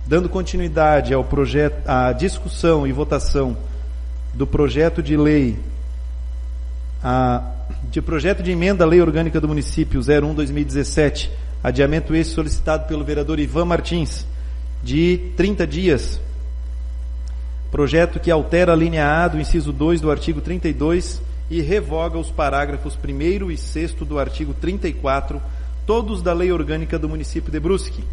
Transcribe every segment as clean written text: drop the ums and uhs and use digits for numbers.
Dando continuidade ao projeto, à discussão e votação do projeto de lei, projeto de emenda à Lei Orgânica do Município 01/2017, adiamento esse solicitado pelo vereador Ivan Martins, de 30 dias. Projeto que altera a linha A do inciso 2 do artigo 32 e revoga os parágrafos 1º e 6º do artigo 34, todos da Lei Orgânica do Município de Brusque.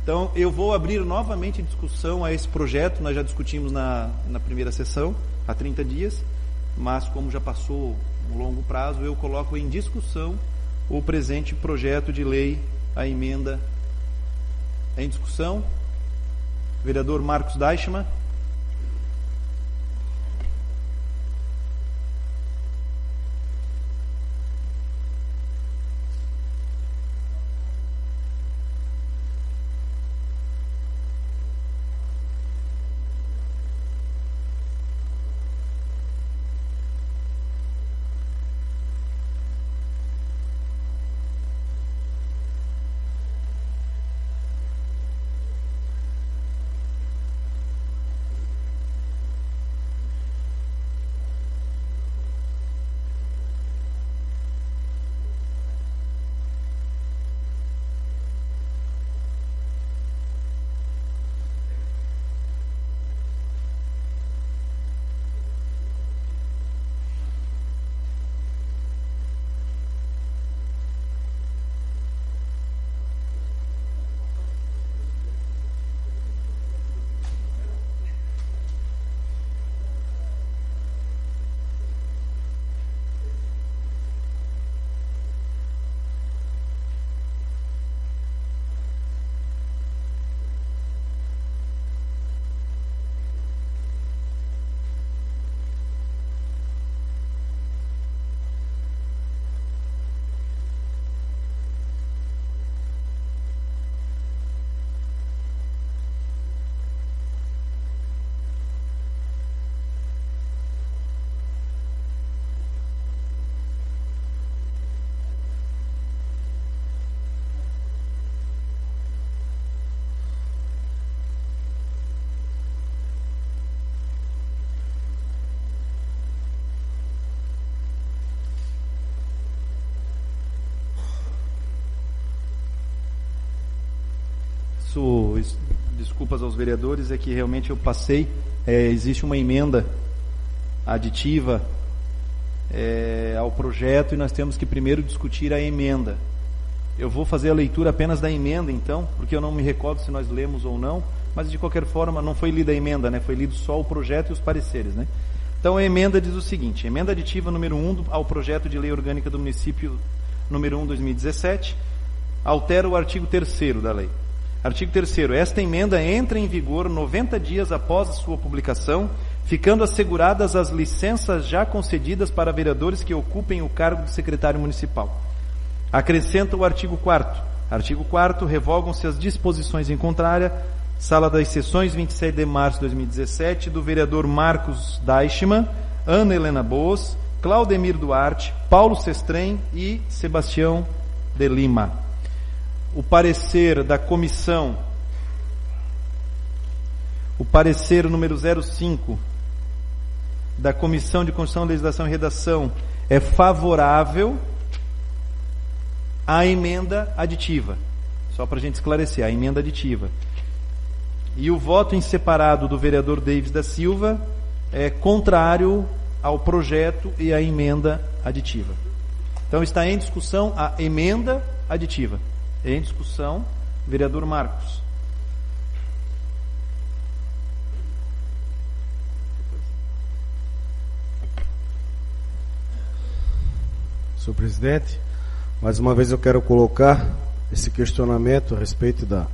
Então, eu vou abrir novamente discussão a esse projeto. Nós já discutimos na primeira sessão, há 30 dias, mas como já passou um longo prazo, eu coloco em discussão o presente projeto de lei, a emenda em discussão. Vereador Marcos Deichmann. Desculpas aos vereadores, é que realmente eu passei, existe uma emenda aditiva ao projeto e nós temos que primeiro discutir a emenda. Eu vou fazer a leitura apenas da emenda então, porque eu não me recordo se nós lemos ou não, mas de qualquer forma não foi lida a emenda, né? Foi lido só o projeto e os pareceres, né? Então a emenda diz o seguinte: emenda aditiva número 1 ao projeto de lei orgânica do município número 1/2017, altera o artigo 3º da lei. Artigo 3º. Esta emenda entra em vigor 90 dias após a sua publicação, ficando asseguradas as licenças já concedidas para vereadores que ocupem o cargo de secretário municipal. Acrescenta o artigo 4º. Artigo 4º. Revogam-se as disposições em contrária, sala das sessões 27 de março de 2017, do vereador Marcos Deichmann, Ana Helena Boas, Claudemir Duarte, Paulo Sestrem e Sebastião de Lima. O parecer da comissão, o parecer número 05 da Comissão de Constituição, Legislação e Redação é favorável à emenda aditiva. Só para a gente esclarecer, a emenda aditiva. E o voto em separado do vereador Davis da Silva é contrário ao projeto e à emenda aditiva. Então está em discussão a emenda aditiva. Em discussão, vereador Marcos. Senhor presidente, mais uma vez eu quero colocar esse questionamento a respeito da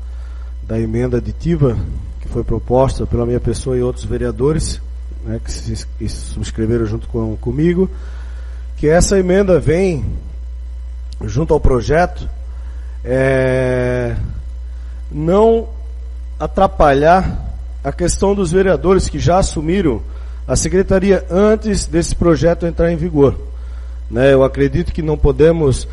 emenda aditiva que foi proposta pela minha pessoa e outros vereadores, né, que se subscreveram junto comigo, que essa emenda vem junto ao projeto não atrapalhar a questão dos vereadores que já assumiram a secretaria antes desse projeto entrar em vigor. né? Eu acredito que não podemos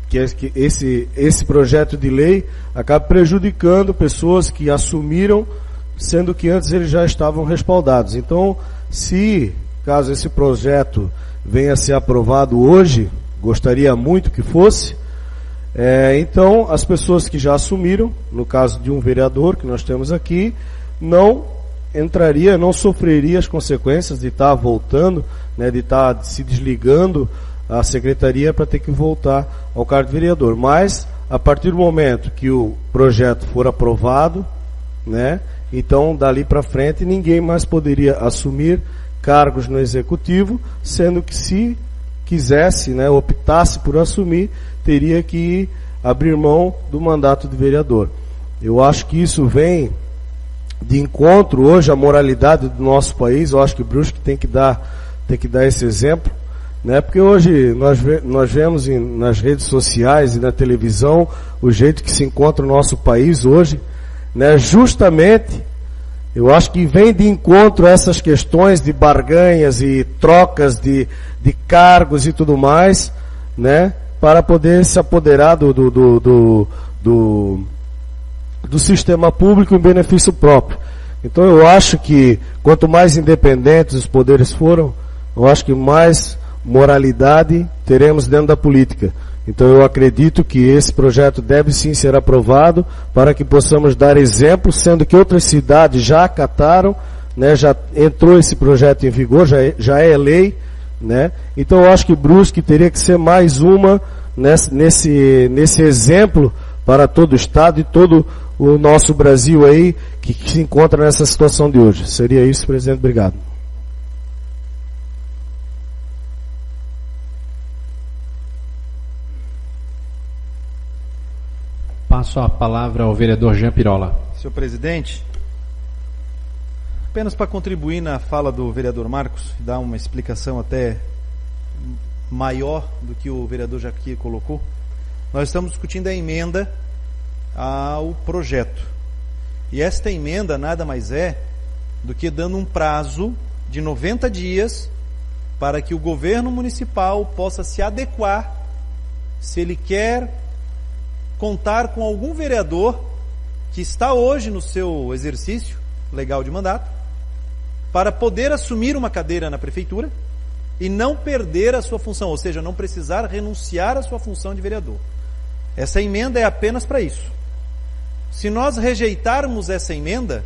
que esse projeto de lei acabe prejudicando pessoas que assumiram, sendo que antes eles já estavam respaldados. Então, caso esse projeto venha a ser aprovado hoje, gostaria muito que fosse, então as pessoas que já assumiram, no caso de um vereador que nós temos aqui, não sofreria as consequências de estar voltando, né, de estar se desligando a secretaria para ter que voltar ao cargo de vereador. Mas, a partir do momento que o projeto for aprovado, né, então dali para frente ninguém mais poderia assumir cargos no executivo, sendo que se quisesse, né, optasse por assumir, teria que abrir mão do mandato de vereador. Eu acho que isso vem de encontro hoje à moralidade do nosso país. Eu acho que Brusque tem que dar esse exemplo, né? Porque hoje nós vemos nas redes sociais e na televisão o jeito que se encontra o nosso país hoje, né? Justamente, eu acho que vem de encontro a essas questões de barganhas e trocas de cargos e tudo mais, né? Para poder se apoderar do sistema público em benefício próprio. Então eu acho que quanto mais independentes os poderes foram, eu acho que mais moralidade teremos dentro da política. Então eu acredito que esse projeto deve sim ser aprovado para que possamos dar exemplo, sendo que outras cidades já acataram, né, já entrou esse projeto em vigor, já é lei, né? Então eu acho que Brusque teria que ser mais uma nesse exemplo para todo o estado e todo o nosso Brasil aí que se encontra nessa situação de hoje. Seria isso, presidente. Obrigado. Passo a palavra ao vereador Jean Pirola. Senhor presidente, apenas para contribuir na fala do vereador Marcos, dar uma explicação até maior do que o vereador Jaquir colocou, nós estamos discutindo a emenda ao projeto. E esta emenda nada mais é do que dando um prazo de 90 dias para que o governo municipal possa se adequar, se ele quer contar com algum vereador que está hoje no seu exercício legal de mandato, para poder assumir uma cadeira na prefeitura e não perder a sua função, ou seja, não precisar renunciar à sua função de vereador. Essa emenda é apenas para isso. Se nós rejeitarmos essa emenda,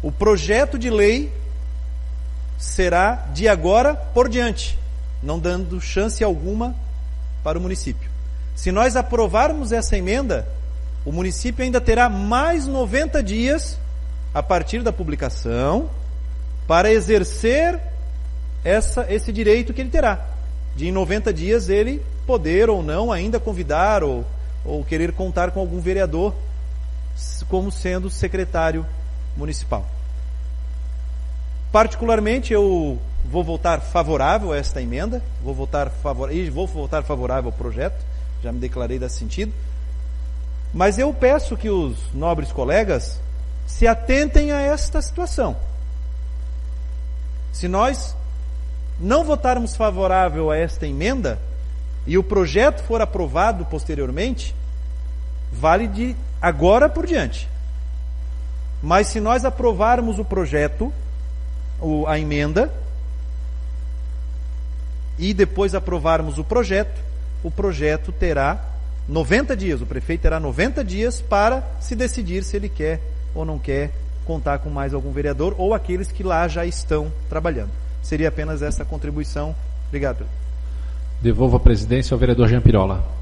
o projeto de lei será de agora por diante, não dando chance alguma para o município. Se nós aprovarmos essa emenda, o município ainda terá mais 90 dias a partir da publicação para exercer esse direito que ele terá, de em 90 dias ele poder ou não ainda convidar ou querer contar com algum vereador como sendo secretário municipal. Particularmente eu vou votar favorável a esta emenda, vou votar favorável ao projeto, já me declarei desse sentido, mas eu peço que os nobres colegas se atentem a esta situação. Se nós não votarmos favorável a esta emenda e o projeto for aprovado posteriormente, vale de agora por diante. Mas se nós aprovarmos o projeto, a emenda, e depois aprovarmos o projeto terá 90 dias, o prefeito terá 90 dias para se decidir se ele quer ou não quer contar com mais algum vereador ou aqueles que lá já estão trabalhando. Seria apenas essa contribuição. Obrigado. Devolvo a presidência ao vereador Jean Pirola.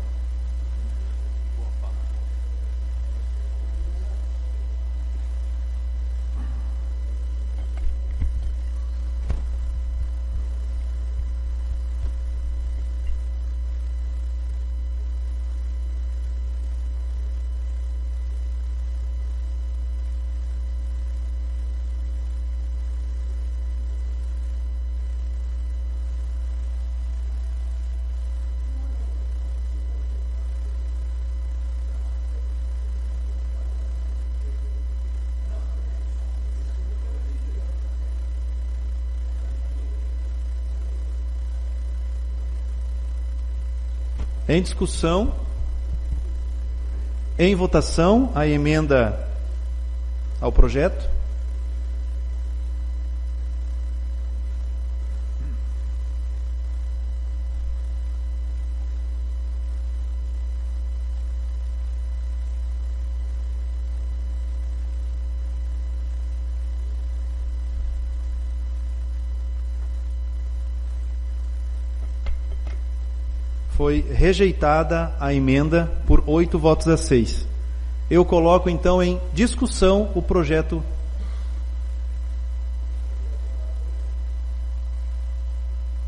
Em discussão, em votação, a emenda ao projeto. Foi rejeitada a emenda por 8 votos a 6. Eu coloco então em discussão o projeto.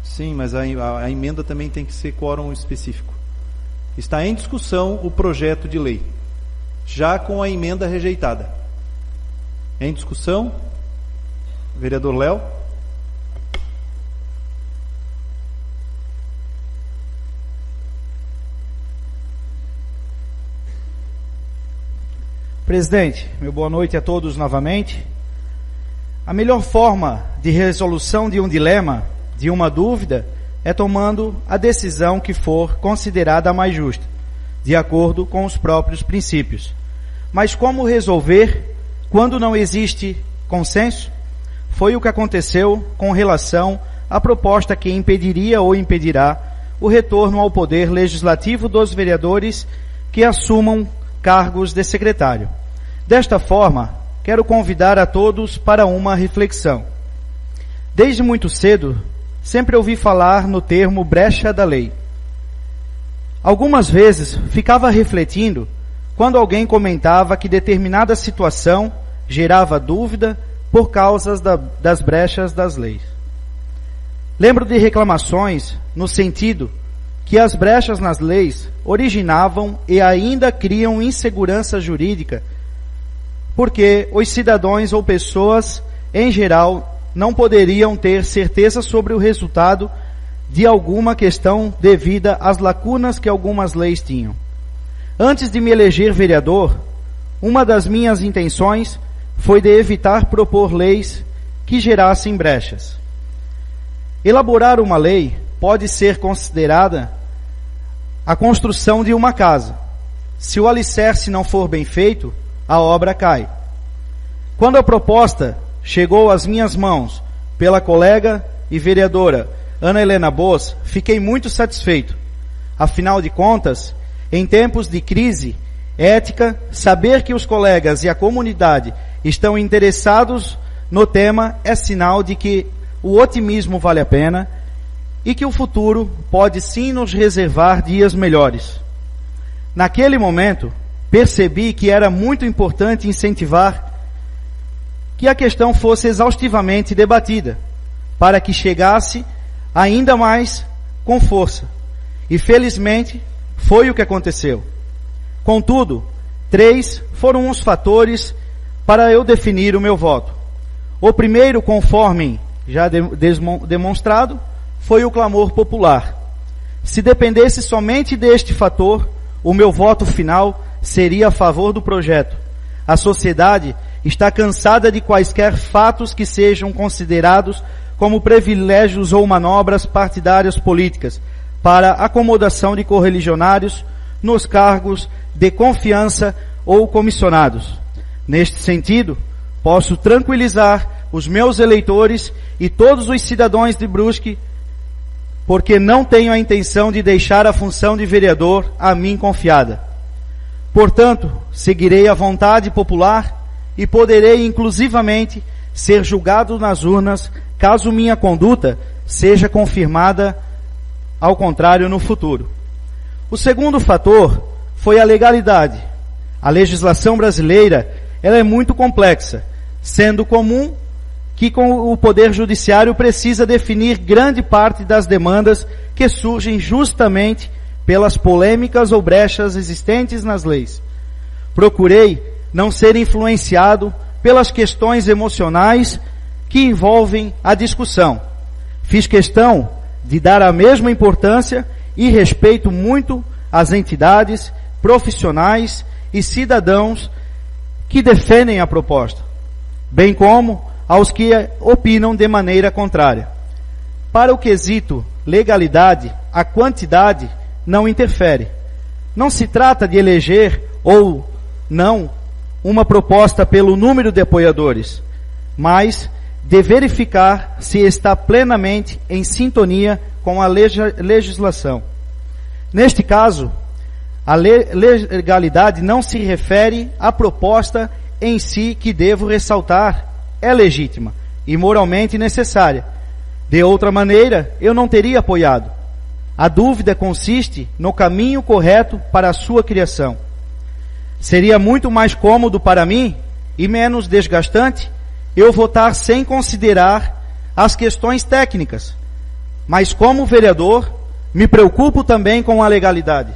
Sim, mas a emenda também tem que ser quórum específico. Está em discussão o projeto de lei, já com a emenda rejeitada. Em discussão, vereador Léo. Presidente, meu boa noite a todos novamente. A melhor forma de resolução de um dilema, de uma dúvida, é tomando a decisão que for considerada a mais justa, de acordo com os próprios princípios. Mas como resolver quando não existe consenso? Foi o que aconteceu com relação à proposta que impediria ou impedirá o retorno ao poder legislativo dos vereadores que assumam cargos de secretário. Desta forma, quero convidar a todos para uma reflexão. Desde muito cedo, sempre ouvi falar no termo brecha da lei. Algumas vezes ficava refletindo quando alguém comentava que determinada situação gerava dúvida por causa das brechas das leis. Lembro de reclamações no sentido que as brechas nas leis originavam e ainda criam insegurança jurídica, porque os cidadãos ou pessoas, em geral, não poderiam ter certeza sobre o resultado de alguma questão devido às lacunas que algumas leis tinham. Antes de me eleger vereador, uma das minhas intenções foi de evitar propor leis que gerassem brechas. Elaborar uma lei pode ser considerada a construção de uma casa. Se o alicerce não for bem feito, a obra cai. Quando a proposta chegou às minhas mãos pela colega e vereadora Ana Helena Boas, fiquei muito satisfeito. Afinal de contas, em tempos de crise ética, saber que os colegas e a comunidade estão interessados no tema é sinal de que o otimismo vale a pena e que o futuro pode sim nos reservar dias melhores. Naquele momento, percebi que era muito importante incentivar que a questão fosse exaustivamente debatida, para que chegasse ainda mais com força. E felizmente foi o que aconteceu. Contudo, 3 foram os fatores para eu definir o meu voto. O primeiro, conforme já demonstrado, foi o clamor popular. Se dependesse somente deste fator, o meu voto final seria a favor do projeto. A sociedade está cansada de quaisquer fatos que sejam considerados como privilégios ou manobras partidárias políticas para acomodação de correligionários nos cargos de confiança ou comissionados. Neste sentido, posso tranquilizar os meus eleitores e todos os cidadãos de Brusque, porque não tenho a intenção de deixar a função de vereador a mim confiada. Portanto, seguirei a vontade popular e poderei inclusivamente ser julgado nas urnas caso minha conduta seja confirmada ao contrário no futuro. O segundo fator foi a legalidade. A legislação brasileira ela é muito complexa, sendo comum que com o Poder Judiciário precisa definir grande parte das demandas que surgem justamente pelas polêmicas ou brechas existentes nas leis. Procurei não ser influenciado pelas questões emocionais que envolvem a discussão. Fiz questão de dar a mesma importância e respeito muito às entidades, profissionais e cidadãos que defendem a proposta, bem como aos que opinam de maneira contrária. Para o quesito legalidade, a quantidade não interfere. Não se trata de eleger ou não uma proposta pelo número de apoiadores, mas de verificar se está plenamente em sintonia com a legislação. Neste caso, a legalidade não se refere à proposta em si, que devo ressaltar, é legítima e moralmente necessária. De outra maneira, eu não teria apoiado. A dúvida consiste no caminho correto para a sua criação. Seria muito mais cômodo para mim e menos desgastante eu votar sem considerar as questões técnicas. Mas como vereador, me preocupo também com a legalidade.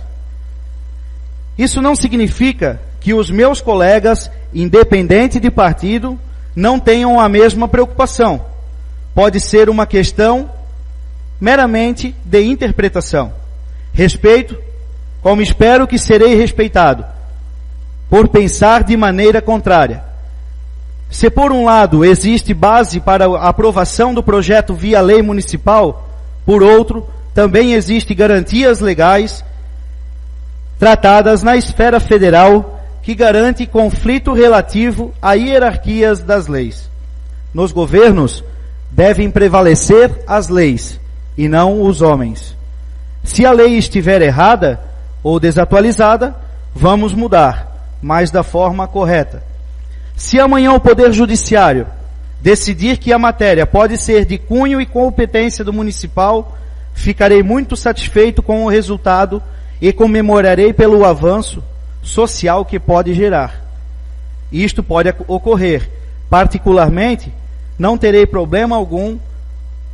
Isso não significa que os meus colegas, independente de partido, não tenham a mesma preocupação. Pode ser uma questão meramente de interpretação. Respeito, como espero que serei respeitado, por pensar de maneira contrária. Se por um lado existe base para a aprovação do projeto via lei municipal, por outro, também existem garantias legais tratadas na esfera federal que garante conflito relativo a hierarquias das leis. Nos governos devem prevalecer as leis e não os homens. Se a lei estiver errada ou desatualizada, vamos mudar, mas da forma correta. Se amanhã o Poder Judiciário decidir que a matéria pode ser de cunho e competência do municipal, ficarei muito satisfeito com o resultado e comemorarei pelo avanço social que pode gerar. Isto pode ocorrer. Particularmente, não terei problema algum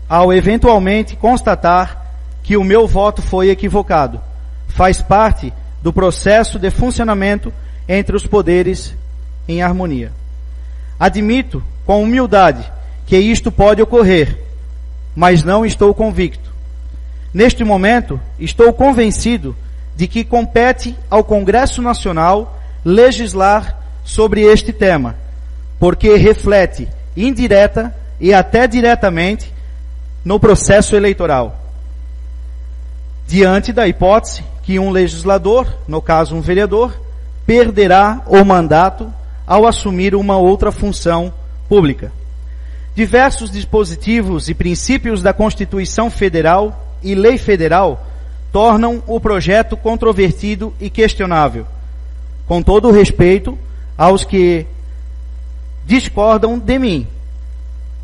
ao eventualmente constatar que o meu voto foi equivocado. Faz parte do processo de funcionamento entre os poderes em harmonia. Admito com humildade que isto pode ocorrer, mas não estou convicto. Neste momento, estou convencido de que compete ao Congresso Nacional legislar sobre este tema, porque reflete indireta e até diretamente no processo eleitoral. Diante da hipótese que um legislador, no caso um vereador, perderá o mandato ao assumir uma outra função pública. Diversos dispositivos e princípios da Constituição Federal e Lei Federal tornam o projeto controvertido e questionável. Com todo o respeito aos que discordam de mim,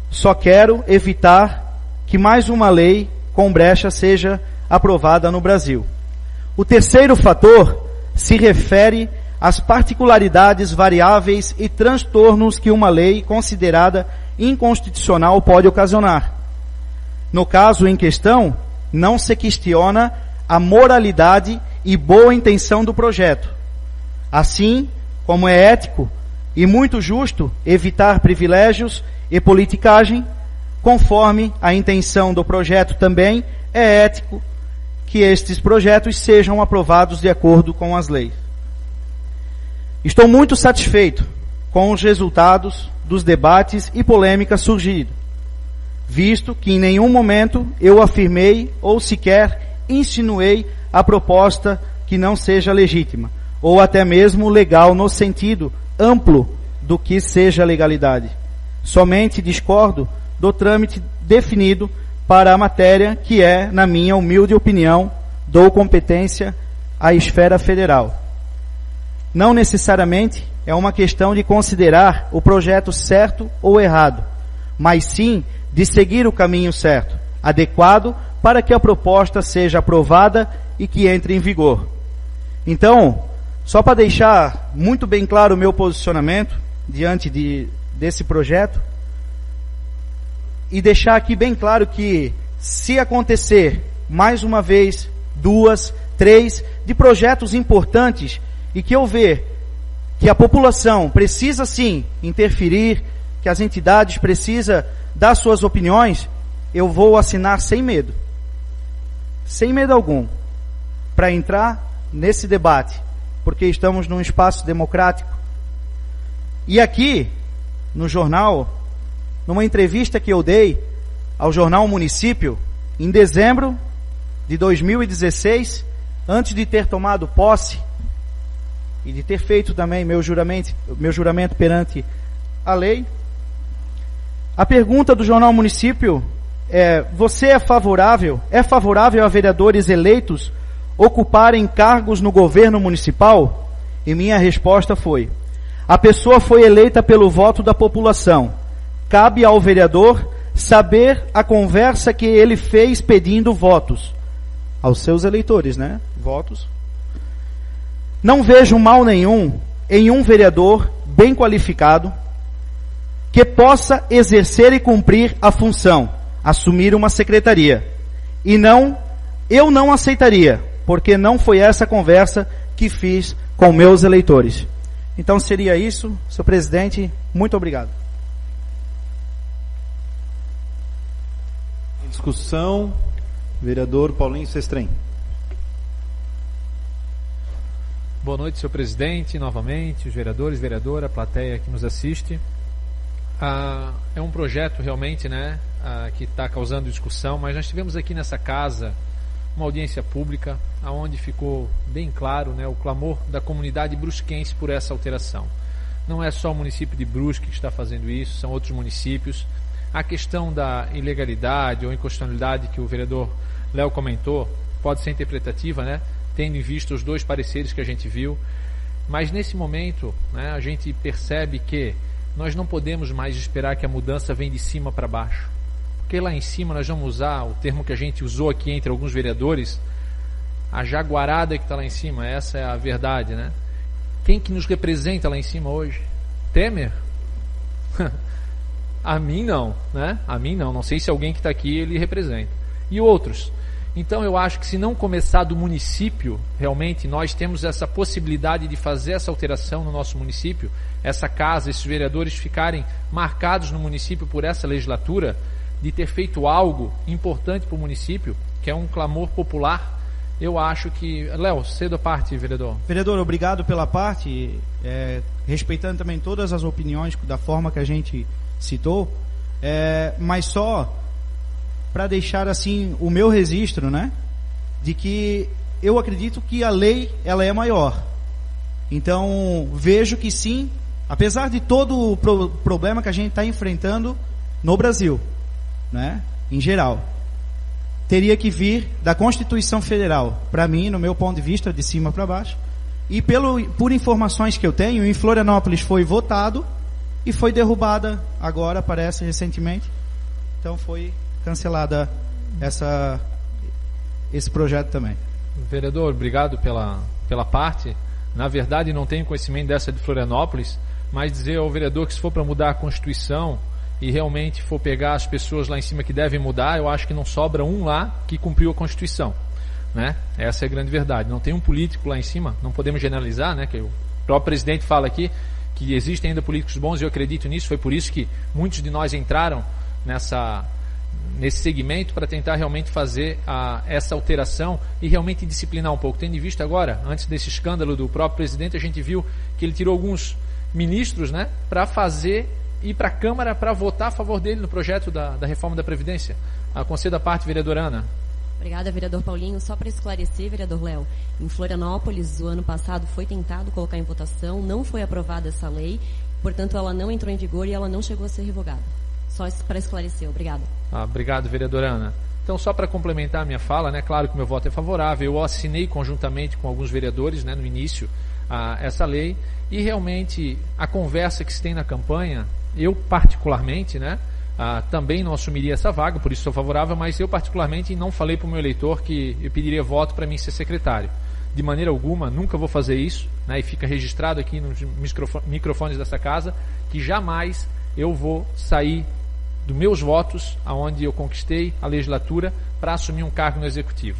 só quero evitar que mais uma lei com brecha seja aprovada no Brasil. O terceiro fator se refere às particularidades variáveis e transtornos que uma lei considerada inconstitucional pode ocasionar. No caso em questão, não se questiona a moralidade e boa intenção do projeto. Assim como é ético e muito justo evitar privilégios e politicagem, conforme a intenção do projeto também é ético que estes projetos sejam aprovados de acordo com as leis. Estou muito satisfeito com os resultados dos debates e polêmicas surgidos, visto que em nenhum momento eu afirmei ou sequer insinuei a proposta que não seja legítima, ou até mesmo legal no sentido amplo do que seja legalidade. Somente discordo do trâmite definido para a matéria que é, na minha humilde opinião, dou competência à esfera federal. Não necessariamente é uma questão de considerar o projeto certo ou errado, mas sim de seguir o caminho certo, adequado para que a proposta seja aprovada e que entre em vigor. Então, só para deixar muito bem claro o meu posicionamento diante desse projeto, e deixar aqui bem claro que, se acontecer mais uma vez, 2, 3, de projetos importantes, e que eu ver que a população precisa sim interferir, que as entidades precisam dar suas opiniões, eu vou assinar sem medo algum, para entrar nesse debate, porque estamos num espaço democrático. E aqui, no jornal, numa entrevista que eu dei ao jornal Município, em dezembro de 2016, antes de ter tomado posse e de ter feito também meu juramento perante a lei, a pergunta do Jornal Município é: você é favorável a vereadores eleitos ocuparem cargos no governo municipal? E minha resposta foi: a pessoa foi eleita pelo voto da população. Cabe ao vereador saber a conversa que ele fez pedindo votos. Aos seus eleitores, né? Votos. Não vejo mal nenhum em um vereador bem qualificado que possa exercer e cumprir a função, assumir uma secretaria. Eu não aceitaria, porque não foi essa conversa que fiz com meus eleitores. Então seria isso, senhor presidente, muito obrigado. Em discussão, vereador Paulinho Sestrem. Boa noite, senhor presidente, novamente, os vereadores, vereadora, a plateia que nos assiste. É um projeto realmente, né, que está causando discussão, mas nós tivemos aqui nessa casa uma audiência pública, onde ficou bem claro, né, o clamor da comunidade brusquense por essa alteração. Não é só o município de Brusque que está fazendo isso, são outros municípios. A questão da ilegalidade ou inconstitucionalidade que o vereador Léo comentou pode ser interpretativa, né, tendo em vista os dois pareceres que a gente viu, mas nesse momento, né, a gente percebe que nós não podemos mais esperar que a mudança venha de cima para baixo, porque lá em cima nós vamos usar o termo que a gente usou aqui entre alguns vereadores, a jaguarada que está lá em cima. Essa é a verdade, né? Quem que nos representa lá em cima hoje? Temer? A mim não, né? A mim não sei se alguém que está aqui ele representa. E outros? Então eu acho que se não começar do município, realmente nós temos essa possibilidade de fazer essa alteração no nosso município, essa casa, esses vereadores ficarem marcados no município por essa legislatura, de ter feito algo importante para o município, que é um clamor popular. Eu acho que... Léo, cedo a parte, vereador. Vereador, obrigado pela parte, respeitando também todas as opiniões da forma que a gente citou, mas só para deixar assim o meu registro, né, de que eu acredito que a lei ela é maior. Então vejo que sim, apesar de todo o problema que a gente está enfrentando no Brasil, né, em geral, teria que vir da Constituição Federal. Para mim, no meu ponto de vista, de cima para baixo. E por informações que eu tenho, em Florianópolis foi votado e foi derrubada agora, parece, recentemente. Então foi cancelada esse projeto também. Vereador, obrigado pela parte. Na verdade, não tenho conhecimento dessa de Florianópolis, mas dizer ao vereador que se for para mudar a Constituição e realmente for pegar as pessoas lá em cima que devem mudar, eu acho que não sobra um lá que cumpriu a Constituição, né? Essa é a grande verdade. Não tem um político lá em cima, não podemos generalizar, né? Que o próprio presidente fala aqui que existem ainda políticos bons e eu acredito nisso. Foi por isso que muitos de nós entraram nesse segmento para tentar realmente fazer essa alteração e realmente disciplinar um pouco. Tendo em vista agora, antes desse escândalo do próprio presidente, a gente viu que ele tirou alguns ministros, né, para ir para a Câmara para votar a favor dele no projeto da reforma da Previdência. Concedo a parte, vereadora Ana. Obrigada, vereador Paulinho. Só para esclarecer, vereador Léo, em Florianópolis, o ano passado foi tentado colocar em votação, não foi aprovada essa lei, portanto ela não entrou em vigor e ela não chegou a ser revogada. Só para esclarecer, obrigado. Obrigado, vereadora Ana. Então, só para complementar a minha fala, né, claro que o meu voto é favorável, eu assinei conjuntamente com alguns vereadores, né, no início, essa lei, e realmente a conversa que se tem na campanha, eu particularmente, né, também não assumiria essa vaga, por isso sou favorável, mas eu particularmente não falei para o meu eleitor que eu pediria voto para mim ser secretário. De maneira alguma, nunca vou fazer isso, né, e fica registrado aqui nos microfones dessa casa, que jamais eu vou sair dos meus votos, aonde eu conquistei a legislatura, para assumir um cargo no executivo.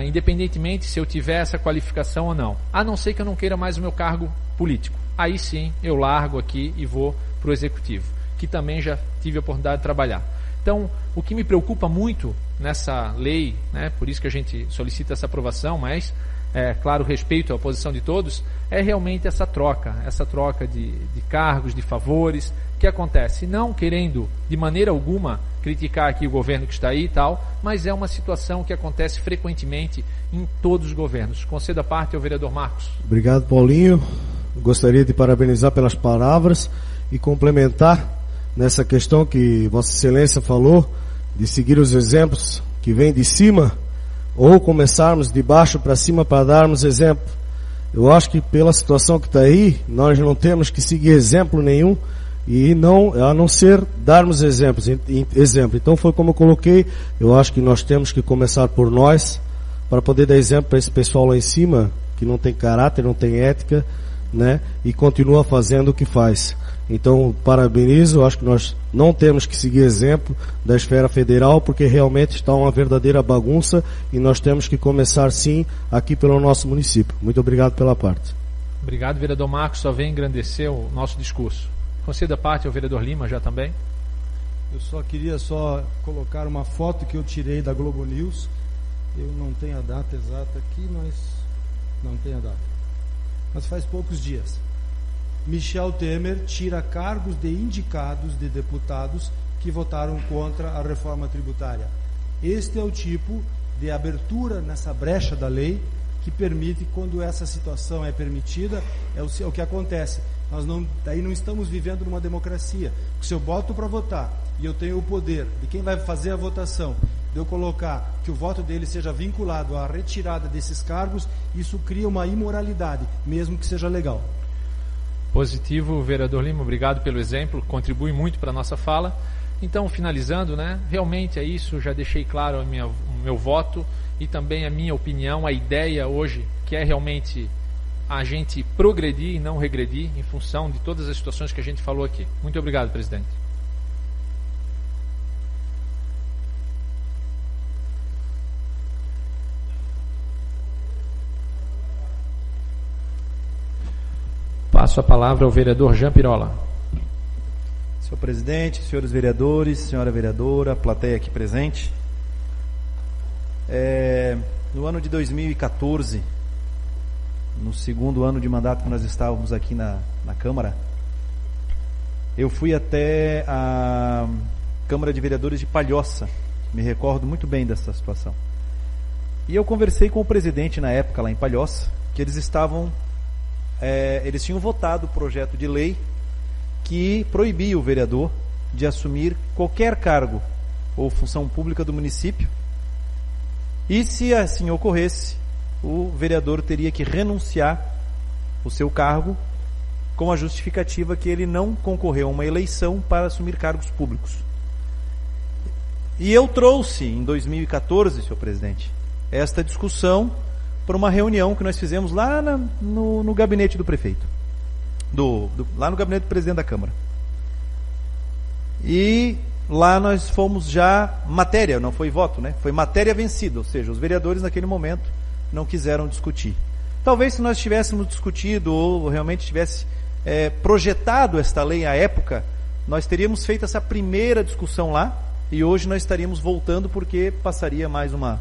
Independentemente se eu tiver essa qualificação ou não. A não ser que eu não queira mais o meu cargo político. Aí sim, eu largo aqui e vou para o executivo, que também já tive a oportunidade de trabalhar. Então, o que me preocupa muito nessa lei, né, por isso que a gente solicita essa aprovação, mas claro, respeito à posição de todos, é realmente essa troca de cargos, de favores, que acontece, não querendo de maneira alguma criticar aqui o governo que está aí e tal, mas é uma situação que acontece frequentemente em todos os governos. Concedo a parte ao vereador Marcos. Obrigado, Paulinho. Gostaria de parabenizar pelas palavras e complementar nessa questão que Vossa Excelência falou, de seguir os exemplos que vêm de cima, ou começarmos de baixo para cima para darmos exemplo. Eu acho que pela situação que está aí, nós não temos que seguir exemplo nenhum, e a não ser darmos exemplo. Então foi como eu coloquei, eu acho que nós temos que começar por nós, para poder dar exemplo para esse pessoal lá em cima, que não tem caráter, não tem ética, né, e continua fazendo o que faz. Então, parabenizo, acho que nós não temos que seguir exemplo da esfera federal, porque realmente está uma verdadeira bagunça, e nós temos que começar sim aqui pelo nosso município. Muito obrigado pela parte. Obrigado, vereador Marcos, só vem engrandecer o nosso discurso. Conceda parte ao vereador Lima já também. Eu só queria colocar uma foto que eu tirei da Globo News. Eu não tenho a data exata aqui, mas não tenho a data. Mas faz poucos dias. Michel Temer tira cargos de indicados de deputados que votaram contra a reforma tributária. Este é o tipo de abertura nessa brecha da lei que permite, quando essa situação é permitida, é o que acontece. Nós daí não estamos vivendo numa democracia. Se eu boto para votar e eu tenho o poder de quem vai fazer a votação, de eu colocar que o voto dele seja vinculado à retirada desses cargos, isso cria uma imoralidade, mesmo que seja legal. Positivo, vereador Lima, obrigado pelo exemplo, contribui muito para a nossa fala. Então, finalizando, realmente é isso, já deixei claro o meu voto e também a minha opinião, a ideia hoje, que é realmente a gente progredir e não regredir em função de todas as situações que a gente falou aqui. Muito obrigado, presidente. Passo a palavra ao vereador Jean Pirola. Senhor presidente, senhores vereadores, senhora vereadora, plateia aqui presente. No ano de 2014, no segundo ano de mandato que nós estávamos aqui na Câmara, eu fui até a Câmara de Vereadores de Palhoça, me recordo muito bem dessa situação. E eu conversei com o presidente na época lá em Palhoça, que eles tinham votado o projeto de lei que proibia o vereador de assumir qualquer cargo ou função pública do município, e se assim ocorresse, o vereador teria que renunciar o seu cargo com a justificativa que ele não concorreu a uma eleição para assumir cargos públicos. E eu trouxe em 2014, senhor presidente, esta discussão para uma reunião que nós fizemos lá no gabinete do prefeito, lá no gabinete do presidente da Câmara. E lá nós fomos já matéria, não foi voto, foi matéria vencida, ou seja, os vereadores naquele momento não quiseram discutir. Talvez se nós tivéssemos discutido ou realmente tivesse projetado esta lei à época, nós teríamos feito essa primeira discussão lá e hoje nós estaríamos voltando, porque passaria mais uma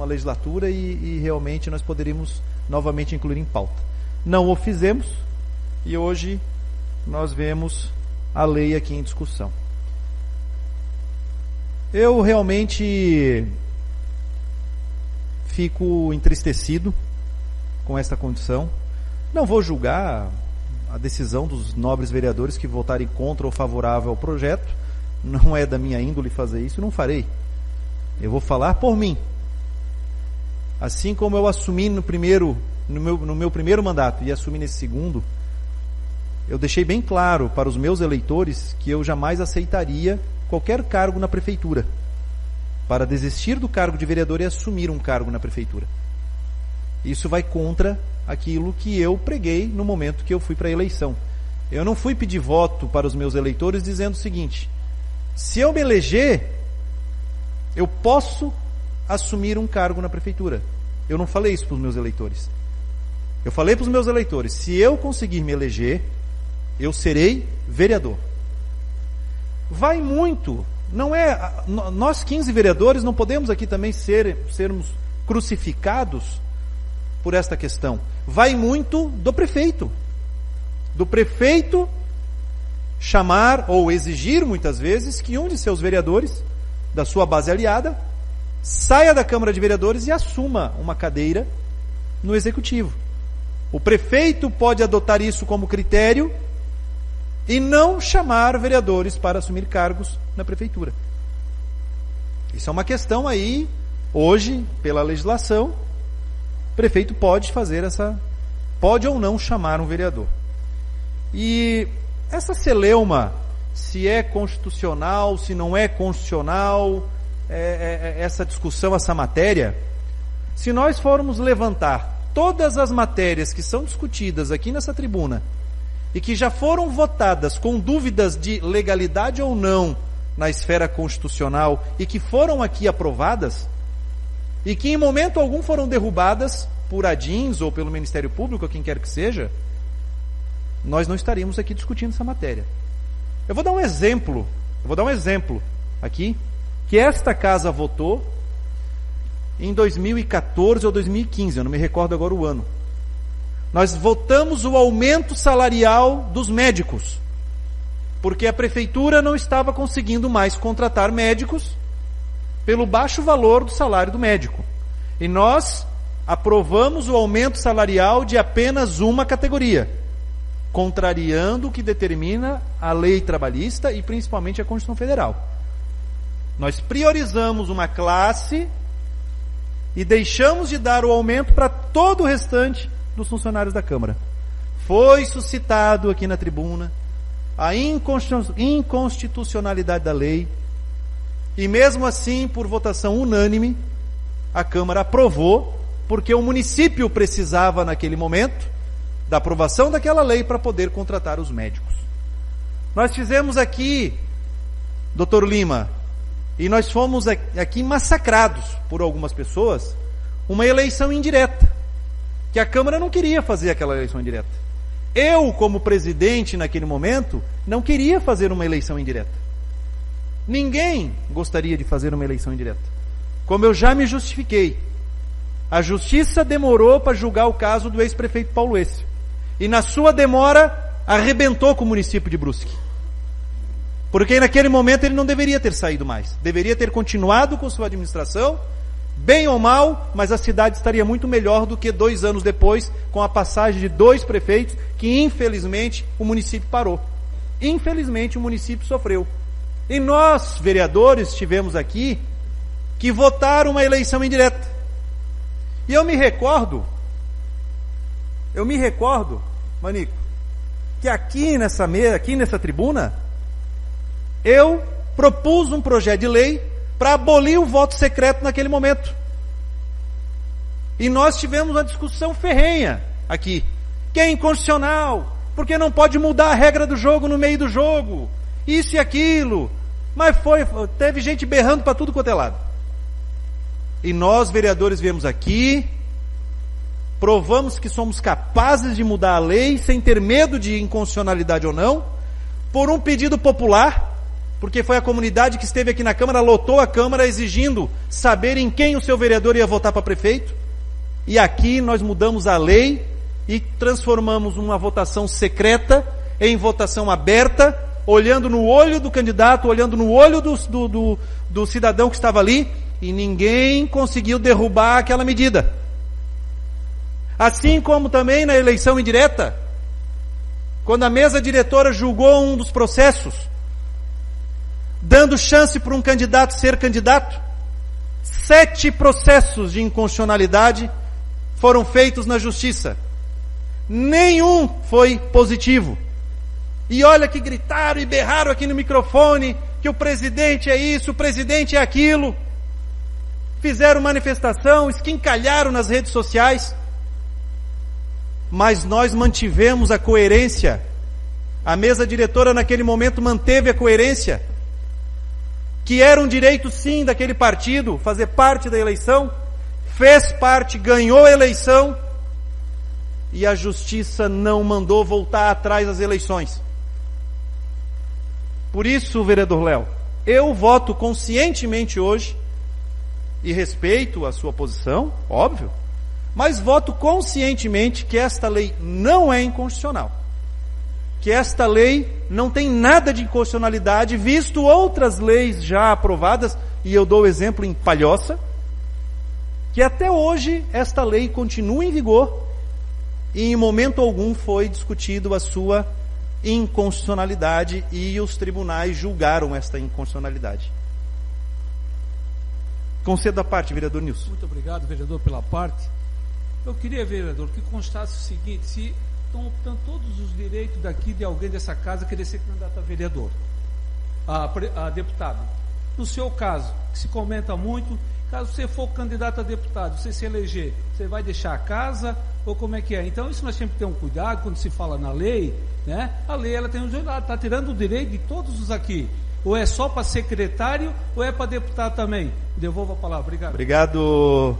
legislatura e realmente nós poderíamos novamente incluir em pauta. Não o fizemos e hoje nós vemos a lei aqui em discussão. Eu realmente fico entristecido com esta condição. Não vou julgar a decisão dos nobres vereadores que votarem contra ou favorável ao projeto. Não é da minha índole fazer isso, não farei. Eu vou falar por mim. Assim como eu assumi no meu primeiro mandato e assumi nesse segundo, eu deixei bem claro para os meus eleitores que eu jamais aceitaria qualquer cargo na prefeitura, para desistir do cargo de vereador e assumir um cargo na prefeitura. Isso vai contra aquilo que eu preguei no momento que eu fui para a eleição. Eu não fui pedir voto para os meus eleitores dizendo o seguinte: se eu me eleger, eu posso assumir um cargo na prefeitura. Eu não falei isso para os meus eleitores. Eu falei para os meus eleitores: se eu conseguir me eleger, eu serei vereador. Vai muito não é, nós 15 vereadores não podemos aqui também sermos crucificados por esta questão. Vai muito do prefeito chamar ou exigir muitas vezes que um de seus vereadores, da sua base aliada, saia da Câmara de Vereadores e assuma uma cadeira no Executivo. O prefeito pode adotar isso como critério e não chamar vereadores para assumir cargos na prefeitura. Isso é uma questão aí, hoje, pela legislação, o prefeito pode ou não chamar um vereador. E essa celeuma, se é constitucional, se não é constitucional, essa discussão, essa matéria, se nós formos levantar todas as matérias que são discutidas aqui nessa tribuna e que já foram votadas com dúvidas de legalidade ou não na esfera constitucional e que foram aqui aprovadas e que em momento algum foram derrubadas por ADINs ou pelo Ministério Público, ou quem quer que seja, nós não estaríamos aqui discutindo essa matéria. Eu vou dar um exemplo aqui, que esta casa votou em 2014 ou 2015, eu não me recordo agora o ano. Nós votamos o aumento salarial dos médicos, porque a prefeitura não estava conseguindo mais contratar médicos pelo baixo valor do salário do médico. E nós aprovamos o aumento salarial de apenas uma categoria, contrariando o que determina a lei trabalhista e principalmente a Constituição Federal. Nós priorizamos uma classe e deixamos de dar o aumento para todo o restante dos funcionários da Câmara. Foi suscitado aqui na tribuna a inconstitucionalidade da lei e mesmo assim, por votação unânime, a Câmara aprovou, porque o município precisava naquele momento da aprovação daquela lei para poder contratar os médicos. Nós fizemos aqui, Dr. Lima, e nós fomos aqui massacrados por algumas pessoas, uma eleição indireta, que a Câmara não queria fazer aquela eleição indireta. Eu, como presidente naquele momento, não queria fazer uma eleição indireta. Ninguém gostaria de fazer uma eleição indireta. Como eu já me justifiquei, a justiça demorou para julgar o caso do ex-prefeito Paulo Écio. E na sua demora, arrebentou com o município de Brusque. Porque naquele momento ele não deveria ter saído mais. Deveria ter continuado com sua administração, bem ou mal, mas a cidade estaria muito melhor do que 2 anos depois, com a passagem de 2 prefeitos, que infelizmente o município parou. Infelizmente o município sofreu. E nós, vereadores, tivemos aqui que votaram uma eleição indireta. E eu me recordo, Manico, que aqui nessa tribuna, eu propus um projeto de lei para abolir o voto secreto naquele momento. E nós tivemos uma discussão ferrenha aqui, que é inconstitucional, porque não pode mudar a regra do jogo no meio do jogo, isso e aquilo. Mas teve gente berrando para tudo quanto é lado. E nós, vereadores, viemos aqui, provamos que somos capazes de mudar a lei sem ter medo de inconstitucionalidade ou não, por um pedido popular, porque foi a comunidade que esteve aqui na Câmara, lotou a Câmara exigindo saber em quem o seu vereador ia votar para prefeito. E aqui nós mudamos a lei e transformamos uma votação secreta em votação aberta, olhando no olho do candidato, olhando no olho do cidadão que estava ali, e ninguém conseguiu derrubar aquela medida. Assim como também na eleição indireta, quando a mesa diretora julgou um dos processos, dando chance para um candidato ser candidato, 7 processos de inconstitucionalidade foram feitos na justiça. Nenhum foi positivo. E olha que gritaram e berraram aqui no microfone que o presidente é isso, o presidente é aquilo. Fizeram manifestação, esquincalharam nas redes sociais. Mas nós mantivemos a coerência. A mesa diretora naquele momento manteve a coerência, que era um direito sim daquele partido fazer parte da eleição, fez parte, ganhou a eleição, e a justiça não mandou voltar atrás das eleições. Por isso, vereador Léo, eu voto conscientemente hoje, e respeito a sua posição, óbvio, mas voto conscientemente que esta lei não é inconstitucional. Que esta lei não tem nada de inconstitucionalidade, visto outras leis já aprovadas, e eu dou o exemplo em Palhoça, que até hoje esta lei continua em vigor, e em momento algum foi discutido a sua inconstitucionalidade, e os tribunais julgaram esta inconstitucionalidade. Concedo a parte, vereador Nilson. Muito obrigado, vereador, pela parte. Eu queria, vereador, que constasse o seguinte: se estão todos os direitos daqui de alguém dessa casa querer ser candidato a vereador, a deputado. No seu caso, que se comenta muito, caso você for candidato a deputado, você se eleger, você vai deixar a casa ou como é que é? Então isso nós temos que ter um cuidado quando se fala na lei, né? A lei ela está tirando o direito de todos os aqui. Ou é só para secretário ou é para deputado também? Devolvo a palavra. Obrigado.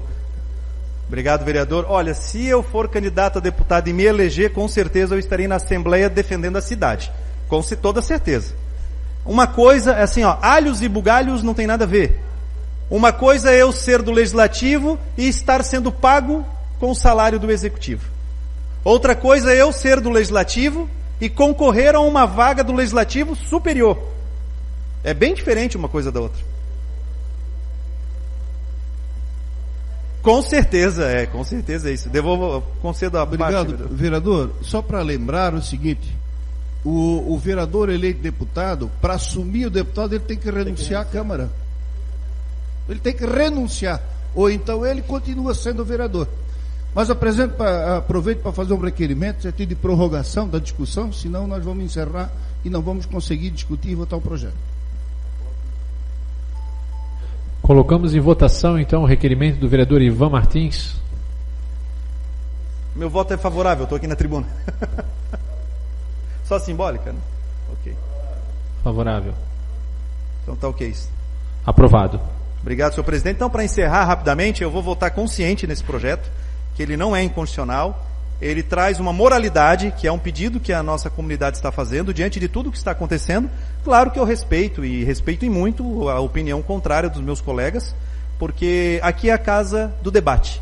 Obrigado, vereador. Olha, se eu for candidato a deputado e me eleger, com certeza eu estarei na Assembleia defendendo a cidade. Com toda certeza. Uma coisa é assim, alhos e bugalhos não tem nada a ver. Uma coisa é eu ser do Legislativo e estar sendo pago com o salário do Executivo. Outra coisa é eu ser do Legislativo e concorrer a uma vaga do Legislativo superior. É bem diferente uma coisa da outra. Com certeza é isso. Concedo a parte. Obrigado, vereador. Só para lembrar o seguinte, o vereador eleito deputado, para assumir o deputado, ele tem que renunciar à Câmara. Ele tem que renunciar. Ou então ele continua sendo vereador. Mas aproveito para fazer um requerimento, sentido de prorrogação da discussão, senão nós vamos encerrar e não vamos conseguir discutir e votar o projeto. Colocamos em votação, então, o requerimento do vereador Ivan Martins. Meu voto é favorável, estou aqui na tribuna. Só simbólica, né? Ok. Favorável. Então tá ok. Aprovado. Obrigado, senhor presidente. Então, para encerrar rapidamente, eu vou votar consciente nesse projeto, que ele não é inconstitucional. Ele traz uma moralidade, que é um pedido que a nossa comunidade está fazendo, diante de tudo que está acontecendo. Claro que eu respeito, e respeito em muito, a opinião contrária dos meus colegas, porque aqui é a casa do debate.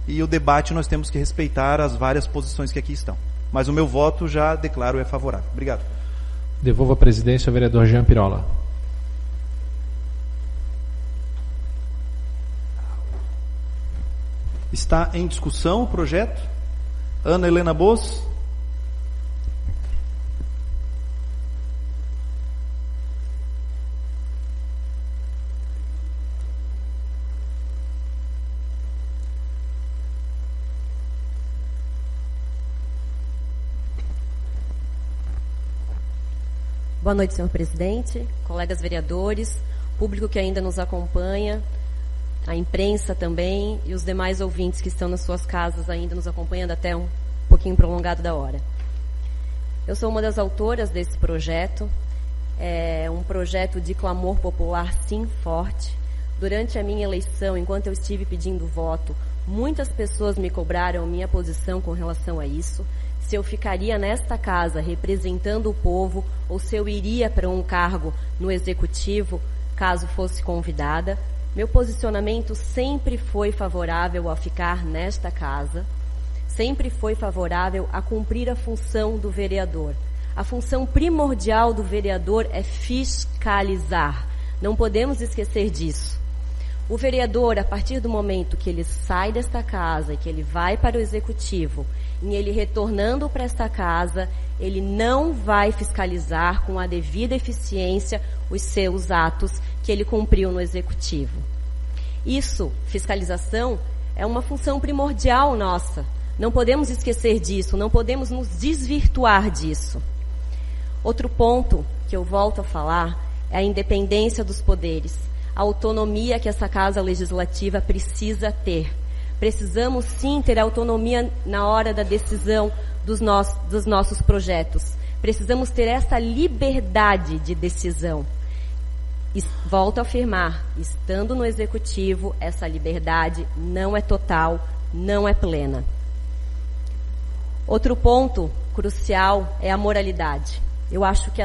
E o debate nós temos que respeitar as várias posições que aqui estão. Mas o meu voto, já declaro, é favorável. Obrigado. Devolvo a presidência ao vereador Jean Pirola. Está em discussão o projeto. Ana Helena Bos. Boa noite, senhor presidente, colegas vereadores, público que ainda nos acompanha, a imprensa também e os demais ouvintes que estão nas suas casas ainda nos acompanhando até um pouquinho prolongado da hora. Eu sou uma das autoras desse projeto, é um projeto de clamor popular, sim, forte. Durante a minha eleição, enquanto eu estive pedindo voto, muitas pessoas me cobraram minha posição com relação a isso, se eu ficaria nesta casa representando o povo ou se eu iria para um cargo no executivo, caso fosse convidada. Meu posicionamento sempre foi favorável a ficar nesta casa, sempre foi favorável a cumprir a função do vereador. A função primordial do vereador é fiscalizar. Não podemos esquecer disso. O vereador, a partir do momento que ele sai desta casa e que ele vai para o executivo, e ele retornando para esta casa, ele não vai fiscalizar com a devida eficiência os seus atos que ele cumpriu no executivo. Isso, fiscalização, é uma função primordial nossa. Não podemos esquecer disso, não podemos nos desvirtuar disso. Outro ponto que eu volto a falar é a independência dos poderes, a autonomia que essa casa legislativa precisa ter. Precisamos sim ter autonomia na hora da decisão dos nossos projetos. Precisamos ter essa liberdade de decisão. E volto a afirmar, estando no executivo, essa liberdade não é total, não é plena. Outro ponto crucial é a moralidade. Eu acho que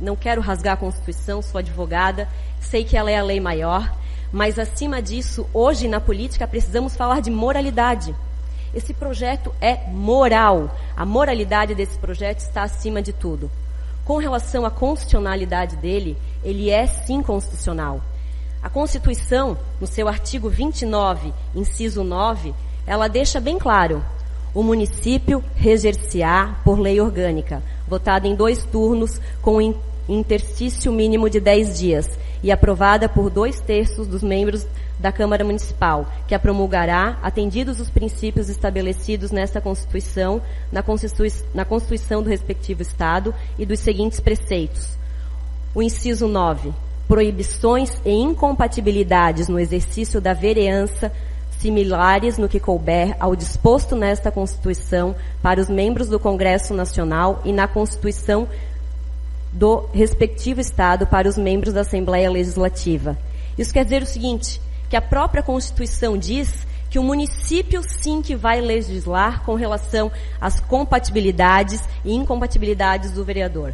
não quero rasgar a Constituição, sou advogada, sei que ela é a lei maior, mas acima disso, hoje na política precisamos falar de moralidade. Esse projeto é moral. A moralidade desse projeto está acima de tudo. Com relação à constitucionalidade dele, ele é sim constitucional. A Constituição, no seu artigo 29, inciso 9, ela deixa bem claro: o município reger-se-á por lei orgânica, votada em 2 turnos com interstício mínimo de 10 dias e aprovada por 2/3 dos membros da Câmara Municipal, que a promulgará, atendidos os princípios estabelecidos nesta Constituição, na Constituição do respectivo Estado e dos seguintes preceitos. O inciso 9. Proibições e incompatibilidades no exercício da vereança similares no que couber ao disposto nesta Constituição para os membros do Congresso Nacional e na Constituição do respectivo Estado para os membros da Assembleia Legislativa. Isso quer dizer o seguinte, que a própria Constituição diz que o município sim que vai legislar com relação às compatibilidades e incompatibilidades do vereador.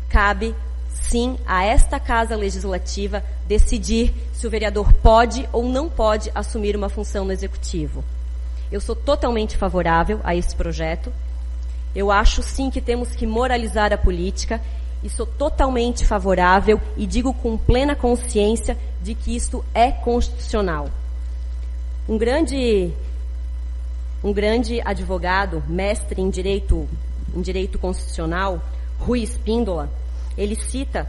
Cabe sim a esta Casa Legislativa decidir se o vereador pode ou não pode assumir uma função no Executivo. Eu sou totalmente favorável a esse projeto. Eu acho sim que temos que moralizar a política e sou totalmente favorável e digo com plena consciência de que isto é constitucional. Um grande advogado, mestre em direito constitucional, Rui Espíndola, ele cita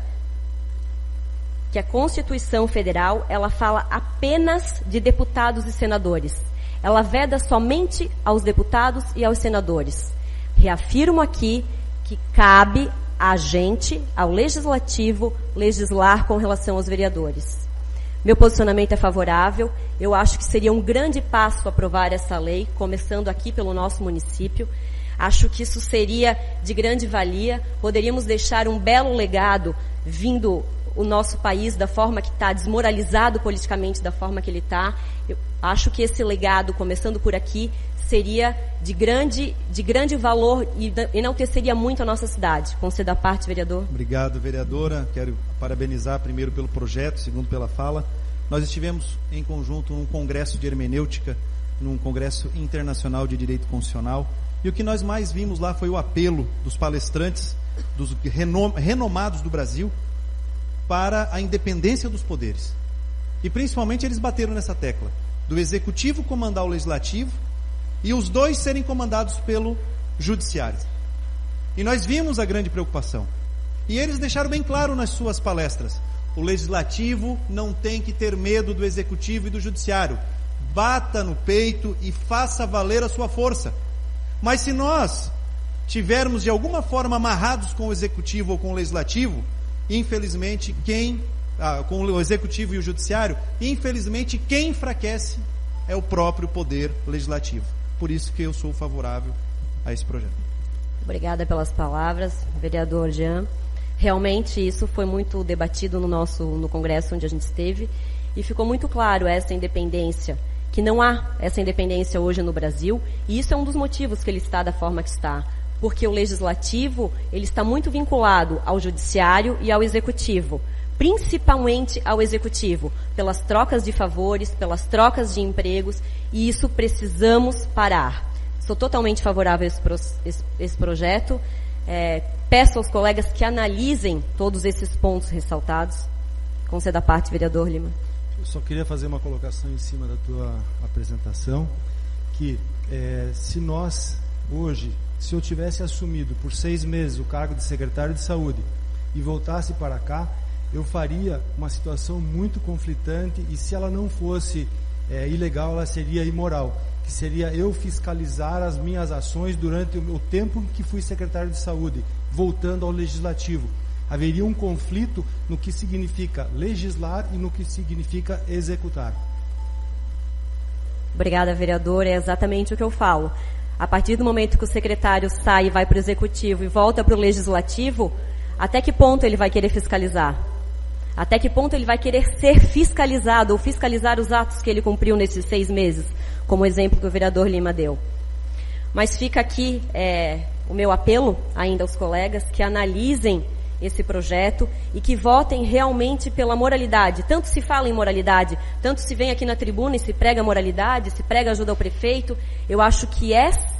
que a Constituição Federal, ela fala apenas de deputados e senadores. Ela veda somente aos deputados e aos senadores. Reafirmo aqui que cabe a gente, ao Legislativo, legislar com relação aos vereadores. Meu posicionamento é favorável. Eu acho que seria um grande passo aprovar essa lei, começando aqui pelo nosso município. Acho que isso seria de grande valia. Poderíamos deixar um belo legado vindo o nosso país da forma que está, desmoralizado politicamente da forma que ele está. Eu acho que esse legado, começando por aqui, seria de grande valor e enalteceria muito a nossa cidade. Conceda a parte, vereador. Obrigado, vereadora. Quero parabenizar primeiro pelo projeto, segundo pela fala. Nós estivemos em conjunto num congresso de hermenêutica, num congresso internacional de direito constitucional, e o que nós mais vimos lá foi o apelo dos palestrantes, dos renomados do Brasil, para a independência dos poderes. E principalmente eles bateram nessa tecla, do Executivo comandar o Legislativo, e os dois serem comandados pelo Judiciário. E nós vimos a grande preocupação. E eles deixaram bem claro nas suas palestras: o Legislativo não tem que ter medo do Executivo e do Judiciário. Bata no peito e faça valer a sua força. Mas se nós tivermos de alguma forma amarrados com o Executivo ou com o Legislativo, infelizmente com o Executivo e o Judiciário, infelizmente quem enfraquece é o próprio Poder Legislativo. Por isso que eu sou favorável a esse projeto. Obrigada pelas palavras, vereador Jean. Realmente isso foi muito debatido no congresso onde a gente esteve e ficou muito claro essa independência, que não há essa independência hoje no Brasil, e isso é um dos motivos que ele está da forma que está, porque o Legislativo ele está muito vinculado ao Judiciário e ao Executivo, principalmente ao Executivo, pelas trocas de favores, pelas trocas de empregos, e isso precisamos parar. Sou totalmente favorável a esse projeto. Peço aos colegas que analisem todos esses pontos ressaltados. Conceda a parte, vereador Lima. Eu só queria fazer uma colocação em cima da tua apresentação, que se eu tivesse assumido por 6 meses o cargo de secretário de saúde e voltasse para cá, eu faria uma situação muito conflitante, e se ela não fosse ilegal, ela seria imoral, que seria eu fiscalizar as minhas ações durante o tempo que fui secretário de saúde, voltando ao Legislativo. Haveria um conflito no que significa legislar e no que significa executar. Obrigada, vereador. É exatamente o que eu falo. A partir do momento que o secretário sai e vai para o Executivo e volta para o Legislativo, até que ponto ele vai querer fiscalizar? Até que ponto ele vai querer ser fiscalizado ou fiscalizar os atos que ele cumpriu nesses 6 meses, como o exemplo que o vereador Lima deu? Mas fica aqui o meu apelo ainda aos colegas que analisem esse projeto e que votem realmente pela moralidade. Tanto se fala em moralidade, tanto se vem aqui na tribuna e se prega moralidade, se prega ajuda ao prefeito. Eu acho que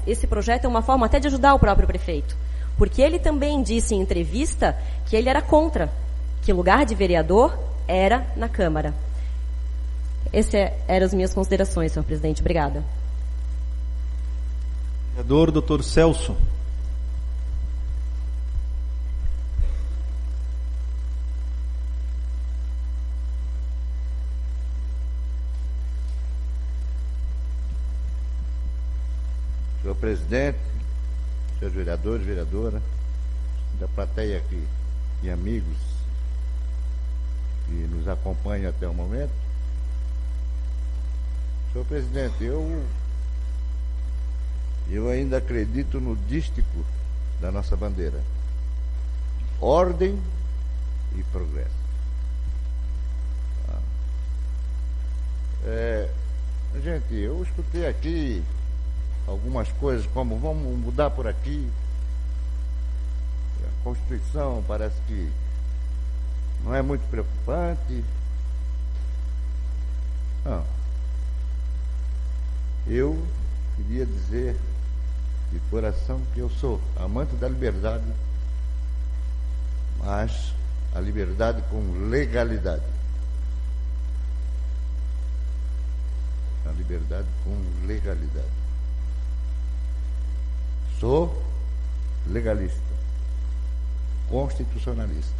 esse projeto é uma forma até de ajudar o próprio prefeito. Porque ele também disse em entrevista que ele era contra, que lugar de vereador era na Câmara. Essas eram as minhas considerações, senhor presidente. Obrigada. Vereador Dr. Celso. Senhor presidente, senhores vereadores, vereadora, da plateia aqui e amigos que nos acompanham até o momento. Senhor presidente, eu ainda acredito no dístico da nossa bandeira: ordem e progresso. Gente, eu escutei aqui algumas coisas como vamos mudar por aqui, a Constituição parece que não é muito preocupante. Não. Eu queria dizer de coração que eu sou amante da liberdade, mas a liberdade com legalidade. A liberdade com legalidade. Sou legalista, constitucionalista.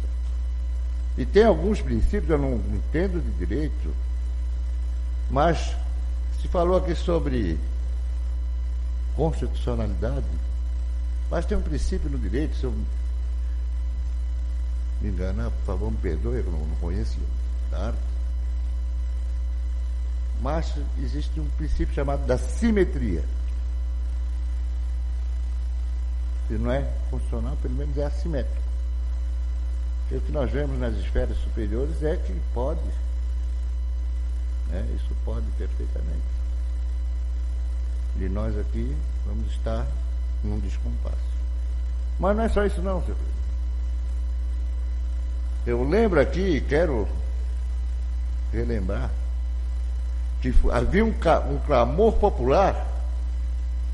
E tem alguns princípios, eu não entendo de direito, mas se falou aqui sobre constitucionalidade, mas tem um princípio no direito, se eu me enganar, por favor, me perdoe, eu não conheço a arte. Mas existe um princípio chamado da simetria. Se não é constitucional, pelo menos é assimétrico. O que nós vemos nas esferas superiores é que pode, né? Isso pode perfeitamente. E nós aqui vamos estar num descompasso. Mas não é só isso não, senhor presidente. Eu lembro aqui, quero relembrar, que havia um clamor popular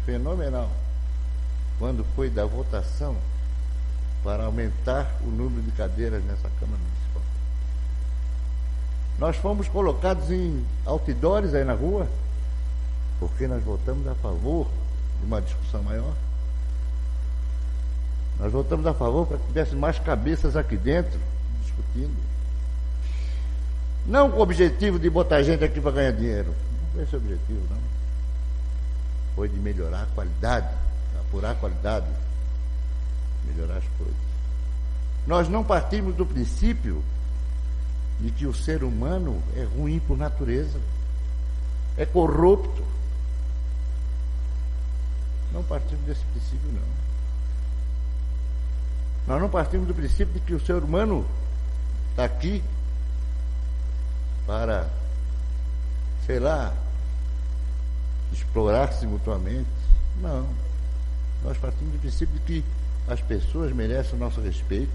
fenomenal quando foi da votação para aumentar o número de cadeiras nessa Câmara Municipal. Nós fomos colocados em outdoors aí na rua, porque nós votamos a favor de uma discussão maior. Nós votamos a favor para que tivesse mais cabeças aqui dentro, discutindo. Não com o objetivo de botar gente aqui para ganhar dinheiro. Não foi esse o objetivo, não. Foi de melhorar a qualidade, apurar a qualidade, melhorar as coisas. Nós não partimos do princípio de que o ser humano é ruim por natureza, é corrupto. Não partimos desse princípio, não. Nós não partimos do princípio de que o ser humano está aqui para, sei lá, explorar-se mutuamente. Não. Nós partimos do princípio de que as pessoas merecem o nosso respeito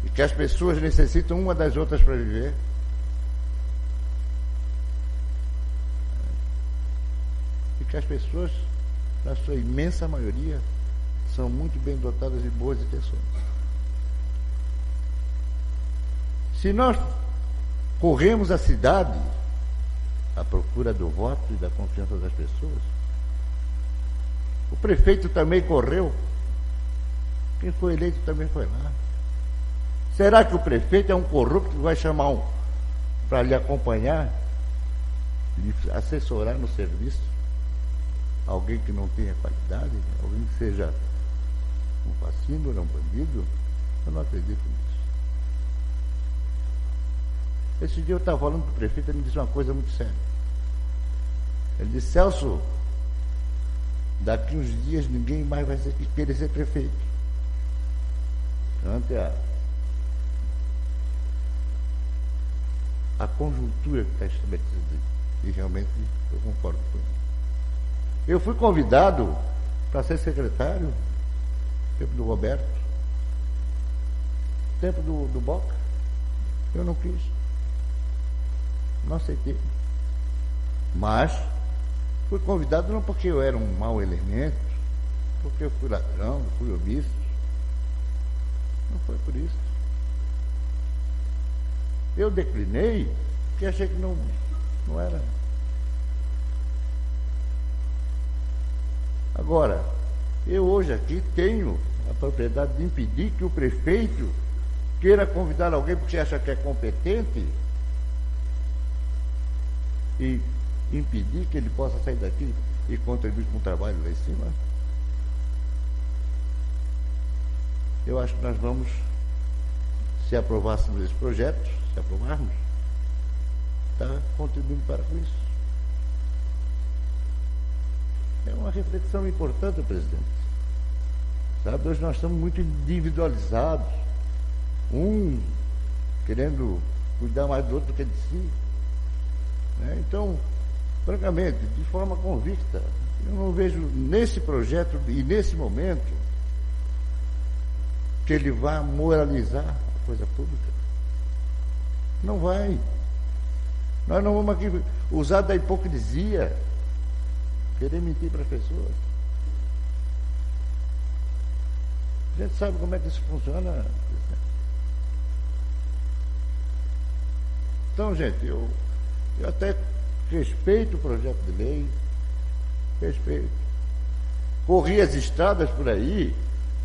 e que as pessoas necessitam uma das outras para viver. E que as pessoas, na sua imensa maioria, são muito bem dotadas de boas intenções. Se nós corremos a cidade à procura do voto e da confiança das pessoas, o prefeito também correu, quem foi eleito também foi lá. Será que o prefeito é um corrupto que vai chamar um para lhe acompanhar, lhe assessorar no serviço? Alguém que não tenha qualidade, alguém que seja um fascínio, um bandido? Eu não acredito nisso. Esse dia eu estava falando com o prefeito, ele me disse uma coisa muito séria. Ele disse: Celso, daqui uns dias ninguém mais vai querer ser prefeito. Ante a conjuntura que está estabelecida. E realmente eu concordo com ele. Eu fui convidado para ser secretário, tempo do Roberto, tempo do Boca. Eu não quis. Não aceitei. Mas fui convidado não porque eu era um mau elemento, porque eu fui ladrão, fui omisso. Não foi por isso. Eu declinei porque achei que não era. Agora, eu hoje aqui tenho a propriedade de impedir que o prefeito queira convidar alguém porque acha que é competente e impedir que ele possa sair daqui e contribuir com o trabalho lá em cima. Eu acho que nós vamos, se aprovássemos esse projeto, se aprovarmos, estar contribuindo para isso. É uma reflexão importante, presidente. Sabe, hoje nós estamos muito individualizados, um querendo cuidar mais do outro do que de si. Né? Então, francamente, de forma convicta, eu não vejo nesse projeto e nesse momento que ele vá moralizar a coisa pública. Não vai. Nós não vamos aqui usar da hipocrisia, querer mentir para as pessoas. A gente sabe como é que isso funciona. Então, gente, eu até respeito o projeto de lei, respeito. Corri as estradas por aí,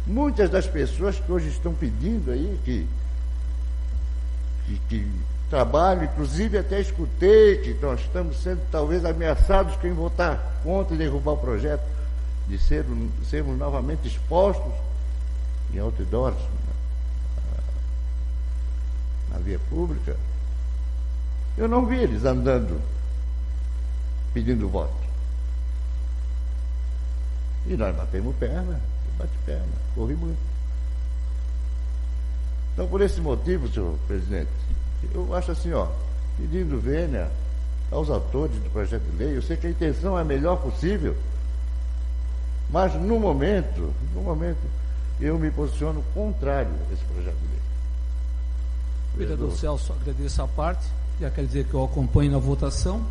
muitas das pessoas que hoje estão pedindo aí que trabalham, inclusive até escutei que nós estamos sendo talvez ameaçados quem votar contra e derrubar o projeto, de sermos novamente expostos em outdoors na via pública. Eu não vi eles andando pedindo voto. E nós batemos perna, bate perna, corri muito. Então, por esse motivo, senhor presidente, eu acho assim, pedindo vênia aos autores do projeto de lei, eu sei que a intenção é a melhor possível, mas no momento, eu me posiciono contrário a esse projeto de lei. Vereador Celso, agradeço a parte, já quer dizer que eu acompanho na votação.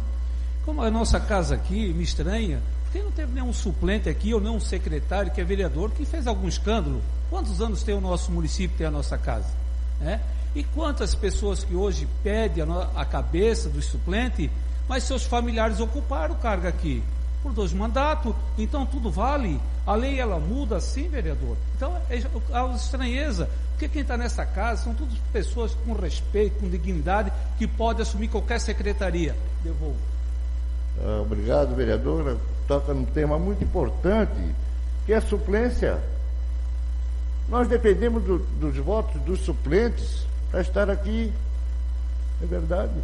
Como a nossa casa aqui me estranha, porque não teve nenhum suplente aqui, ou nenhum secretário que é vereador, que fez algum escândalo. Quantos anos tem o nosso município, tem a nossa casa? E quantas pessoas que hoje pedem a cabeça do suplente, mas seus familiares ocuparam o cargo aqui, por 2 mandatos, então tudo vale. A lei, ela muda assim, vereador. Então, há estranheza, porque quem está nessa casa são todas pessoas com respeito, com dignidade, que podem assumir qualquer secretaria. Devolvo. Obrigado, vereadora. Toca num tema muito importante, que é a suplência. Nós dependemos dos votos dos suplentes para estar aqui. É verdade.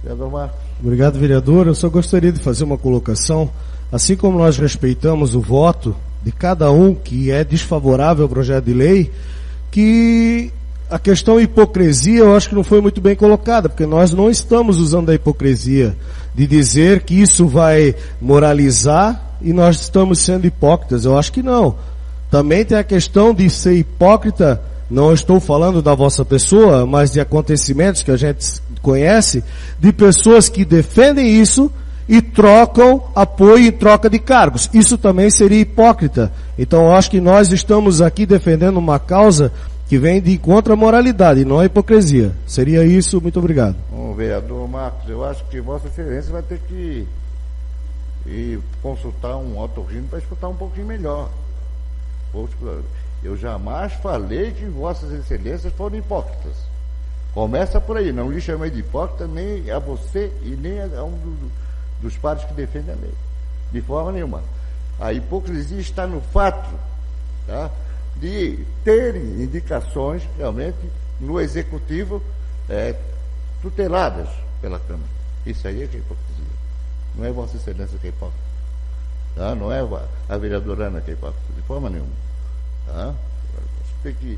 Vereador Marcos. Obrigado, vereador. Eu só gostaria de fazer uma colocação. Assim como nós respeitamos o voto de cada um que é desfavorável ao projeto de lei, que a questão hipocrisia eu acho que não foi muito bem colocada, porque nós não estamos usando a hipocrisia de dizer que isso vai moralizar e nós estamos sendo hipócritas. Eu acho que não. Também tem a questão de ser hipócrita, não estou falando da vossa pessoa, mas de acontecimentos que a gente conhece, de pessoas que defendem isso e trocam apoio em troca de cargos. Isso também seria hipócrita. Então eu acho que nós estamos aqui defendendo uma causa que vem de encontro à moralidade, não à hipocrisia. Seria isso, muito obrigado. Bom, vereador Marcos, eu acho que Vossa Excelência vai ter que ir consultar um otorrino para escutar um pouquinho melhor. Eu jamais falei que Vossas Excelências foram hipócritas. Começa por aí, não lhe chamei de hipócrita nem a você e nem a um dos pares que defendem a lei. De forma nenhuma. A hipocrisia está no fato, tá, de terem indicações realmente no executivo tuteladas pela Câmara. Isso aí é que é hipocrisia. Não é Vossa Excelência que é hipócrita. Tá? Não é a vereadora Ana que é hipócrita, de forma nenhuma. Tá? Tem que,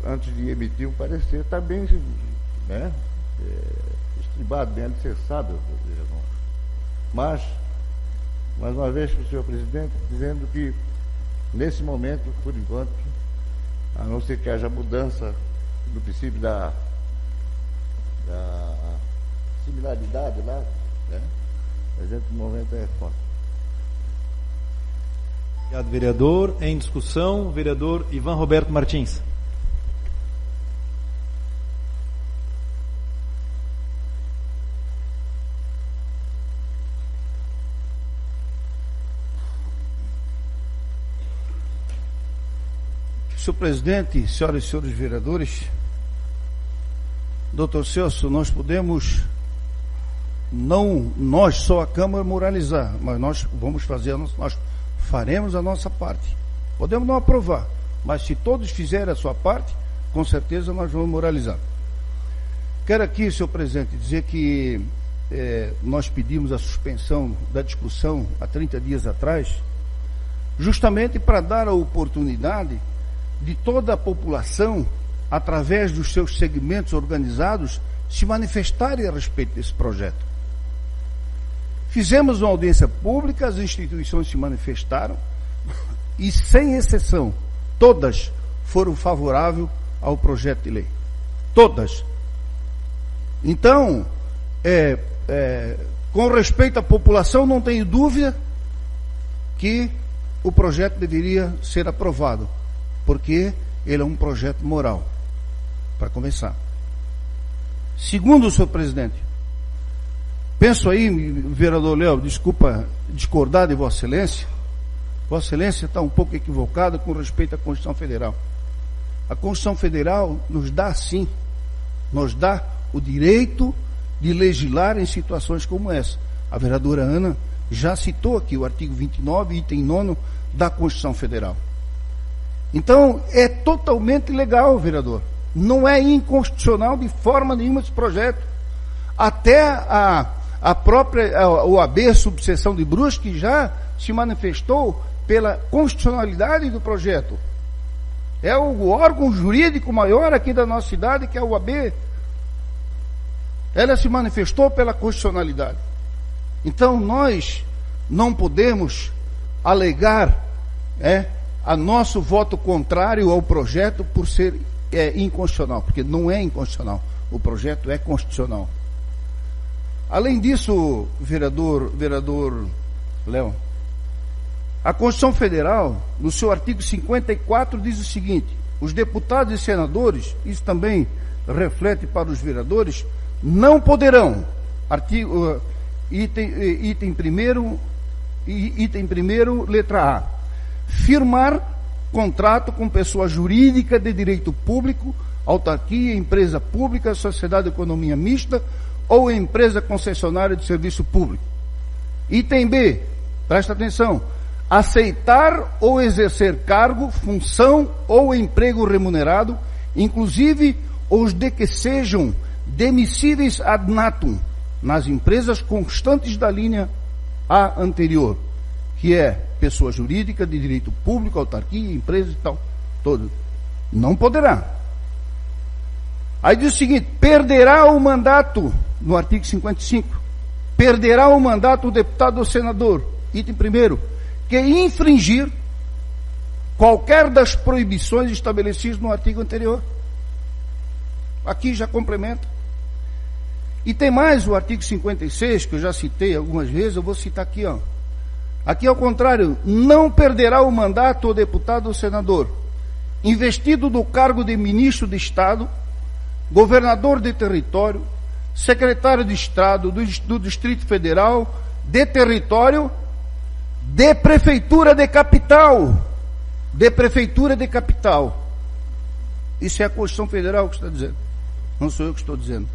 antes de emitir um parecer, está bem, né, estribado, bem alicerçado, mas mais uma vez para o senhor presidente, dizendo que, nesse momento, por enquanto, a não ser que haja mudança do princípio da similaridade lá, né? A gente, no momento, é contra. Obrigado, vereador. Em discussão, o vereador Ivan Roberto Martins. Senhor presidente, senhoras e senhores vereadores, doutor Celso, nós podemos, não nós só a Câmara moralizar, mas nós vamos fazer, nós faremos a nossa parte. Podemos não aprovar, mas se todos fizerem a sua parte, com certeza nós vamos moralizar. Quero aqui, senhor presidente, dizer que nós pedimos a suspensão da discussão há 30 dias atrás, justamente para dar a oportunidade de toda a população, através dos seus segmentos organizados, se manifestarem a respeito desse projeto. Fizemos uma audiência pública, as instituições se manifestaram, e sem exceção, todas foram favoráveis ao projeto de lei. Todas. Então, com respeito à população, não tenho dúvida que o projeto deveria ser aprovado, porque ele é um projeto moral, para começar. Segundo, senhor presidente, penso aí, vereador Léo, desculpa discordar de Vossa Excelência, Vossa Excelência está um pouco equivocada com respeito à Constituição Federal. A Constituição Federal nos dá, sim, nos dá o direito de legislar em situações como essa. A vereadora Ana já citou aqui o artigo 29, item 9 da Constituição Federal. Então, é totalmente legal, vereador. Não é inconstitucional de forma nenhuma esse projeto. Até a própria OAB, subseção de Brusque, já se manifestou pela constitucionalidade do projeto. É o órgão jurídico maior aqui da nossa cidade, que é a OAB. Ela se manifestou pela constitucionalidade. Então, nós não podemos alegar a nosso voto contrário ao projeto por ser inconstitucional, porque não é inconstitucional, o projeto é constitucional. Além disso, vereador Léo, a Constituição Federal, no seu artigo 54, diz o seguinte: os deputados e senadores, isso também reflete para os vereadores, não poderão, item primeiro, letra A, firmar contrato com pessoa jurídica de direito público, autarquia, empresa pública, sociedade de economia mista ou empresa concessionária de serviço público. Item B, presta atenção, aceitar ou exercer cargo, função ou emprego remunerado, inclusive os de que sejam demissíveis ad natum, nas empresas constantes da linha A anterior, que é pessoa jurídica de direito público, autarquia, empresa e tal, todo. Não poderá. Aí diz o seguinte: perderá o mandato, no artigo 55, perderá o mandato o deputado ou senador, item primeiro, que infringir qualquer das proibições estabelecidas no artigo anterior. Aqui já complementa. E tem mais o artigo 56, que eu já citei algumas vezes, eu vou citar aqui, ó. Aqui, ao contrário, não perderá o mandato o deputado ou senador, investido do cargo de ministro de Estado, governador de território, secretário de Estado do Distrito Federal, de território, de prefeitura de capital. De prefeitura de capital. Isso é a Constituição Federal que está dizendo. Não sou eu que estou dizendo.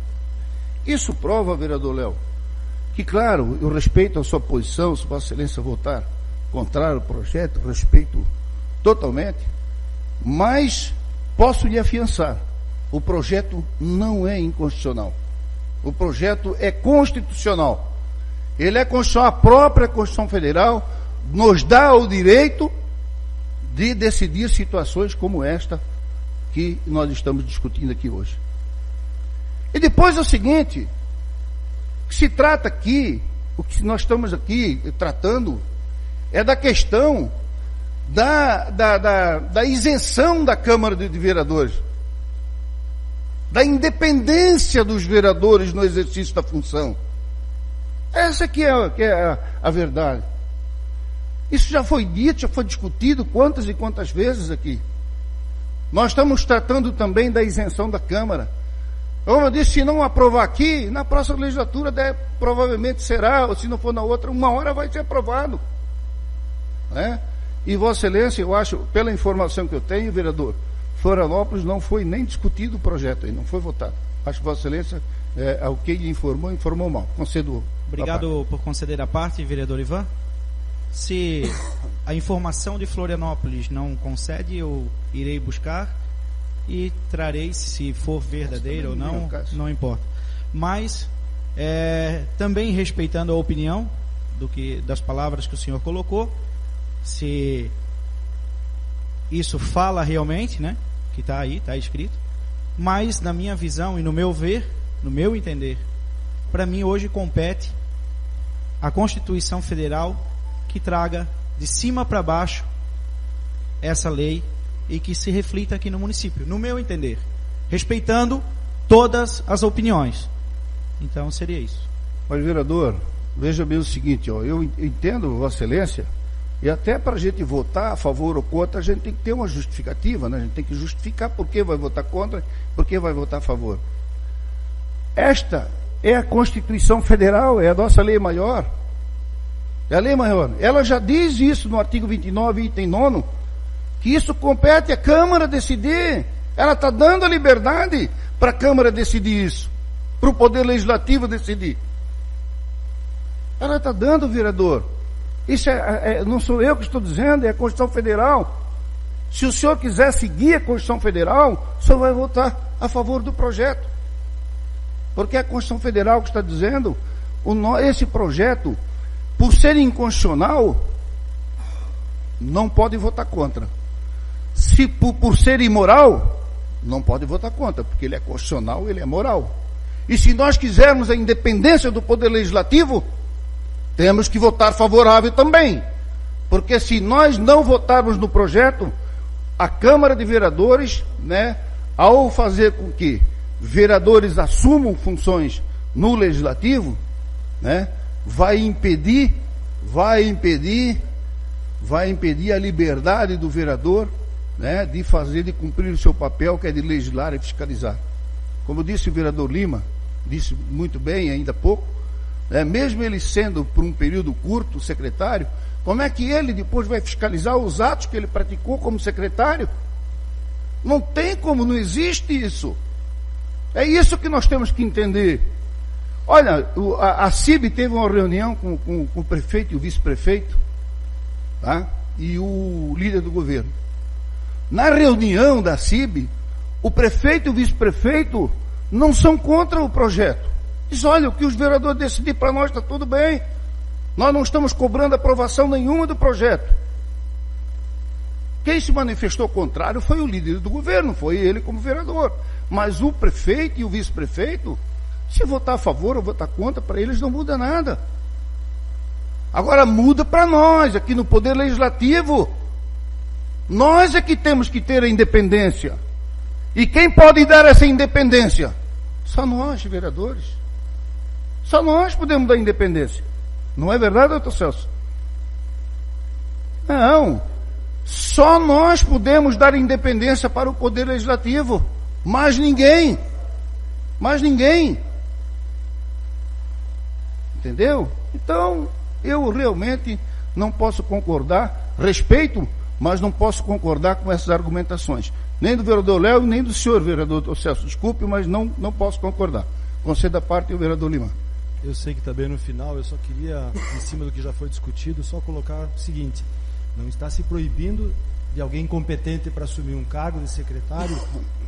Isso prova, vereador Léo, que, claro, eu respeito a sua posição, se Vossa Excelência votar contrário ao projeto, respeito totalmente, mas posso lhe afiançar, o projeto não é inconstitucional. O projeto é constitucional. Ele é constitucional, a própria Constituição Federal nos dá o direito de decidir situações como esta que nós estamos discutindo aqui hoje. E depois é o seguinte, que se trata aqui, o que nós estamos aqui tratando é da questão da isenção da Câmara de Vereadores, da independência dos vereadores no exercício da função. Essa que é a verdade. Isso já foi dito, já foi discutido quantas e quantas vezes aqui. Nós estamos tratando também da isenção da Câmara. Como eu disse, se não aprovar aqui, na próxima legislatura provavelmente será, ou se não for na outra, uma hora vai ser aprovado. Né? E Vossa Excelência, eu acho, pela informação que eu tenho, vereador, Florianópolis não foi nem discutido o projeto aí, não foi votado. Acho que Vossa Excelência, o que ele informou mal. Concedo. Obrigado por conceder a parte, vereador Ivan. Se a informação de Florianópolis não concede, eu irei buscar e trarei, se for verdadeira ou não, não importa. Mas, também respeitando a opinião das palavras que o senhor colocou, se isso fala realmente, né, que está aí, está escrito, mas na minha visão e no meu ver, no meu entender, para mim hoje compete a Constituição Federal que traga de cima para baixo essa lei e que se reflita aqui no município, no meu entender, respeitando todas as opiniões. Então seria isso. Mas, vereador, veja bem o seguinte, ó, eu entendo, Vossa Excelência, e até para a gente votar a favor ou contra, a gente tem que ter uma justificativa, né? A gente tem que justificar por que vai votar contra, por que vai votar a favor. Esta é a Constituição Federal, é a nossa lei maior. É a lei maior. Ela já diz isso no artigo 29, item 9, que isso compete à Câmara decidir. Ela está dando a liberdade para a Câmara decidir isso, para o Poder Legislativo decidir. Ela está dando, vereador. Isso não sou eu que estou dizendo, é a Constituição Federal. Se o senhor quiser seguir a Constituição Federal, o senhor vai votar a favor do projeto. Porque é a Constituição Federal que está dizendo, esse projeto, por ser inconstitucional, não pode votar contra. Se por ser imoral, não pode votar contra, porque ele é constitucional, ele é moral. E se nós quisermos a independência do Poder Legislativo, temos que votar favorável também. Porque se nós não votarmos no projeto, a Câmara de Vereadores, né, ao fazer com que vereadores assumam funções no Legislativo, né, vai impedir a liberdade do vereador, né, de cumprir o seu papel, que é de legislar e fiscalizar. Como disse o vereador Lima, disse muito bem ainda há pouco, mesmo ele sendo por um período curto secretário, como é que ele depois vai fiscalizar os atos que ele praticou como secretário? Não tem como, não existe isso. É isso que nós temos que entender. Olha, a CIB teve uma reunião com o prefeito e o vice-prefeito, tá? E o líder do governo. Na reunião da CIB, o prefeito e o vice-prefeito não são contra o projeto. Diz, olha, o que os vereadores decidirem para nós está tudo bem. Nós não estamos cobrando aprovação nenhuma do projeto. Quem se manifestou contrário foi o líder do governo, foi ele como vereador. Mas o prefeito e o vice-prefeito, se votar a favor ou votar contra, para eles não muda nada. Agora muda para nós, aqui no Poder Legislativo. Nós é que temos que ter a independência. E quem pode dar essa independência? Só nós, vereadores. Só nós podemos dar independência. Não é verdade, doutor Celso? Não. Só nós podemos dar independência para o Poder Legislativo. Mais ninguém. Mais ninguém. Entendeu? Então, eu realmente não posso concordar. Respeito, mas não posso concordar com essas argumentações. Nem do vereador Léo, nem do senhor vereador Celso. Desculpe, mas não posso concordar. Conceda a parte ao vereador Lima. Eu sei que também no final, eu só queria, em cima do que já foi discutido, só colocar o seguinte: não está se proibindo de alguém incompetente para assumir um cargo de secretário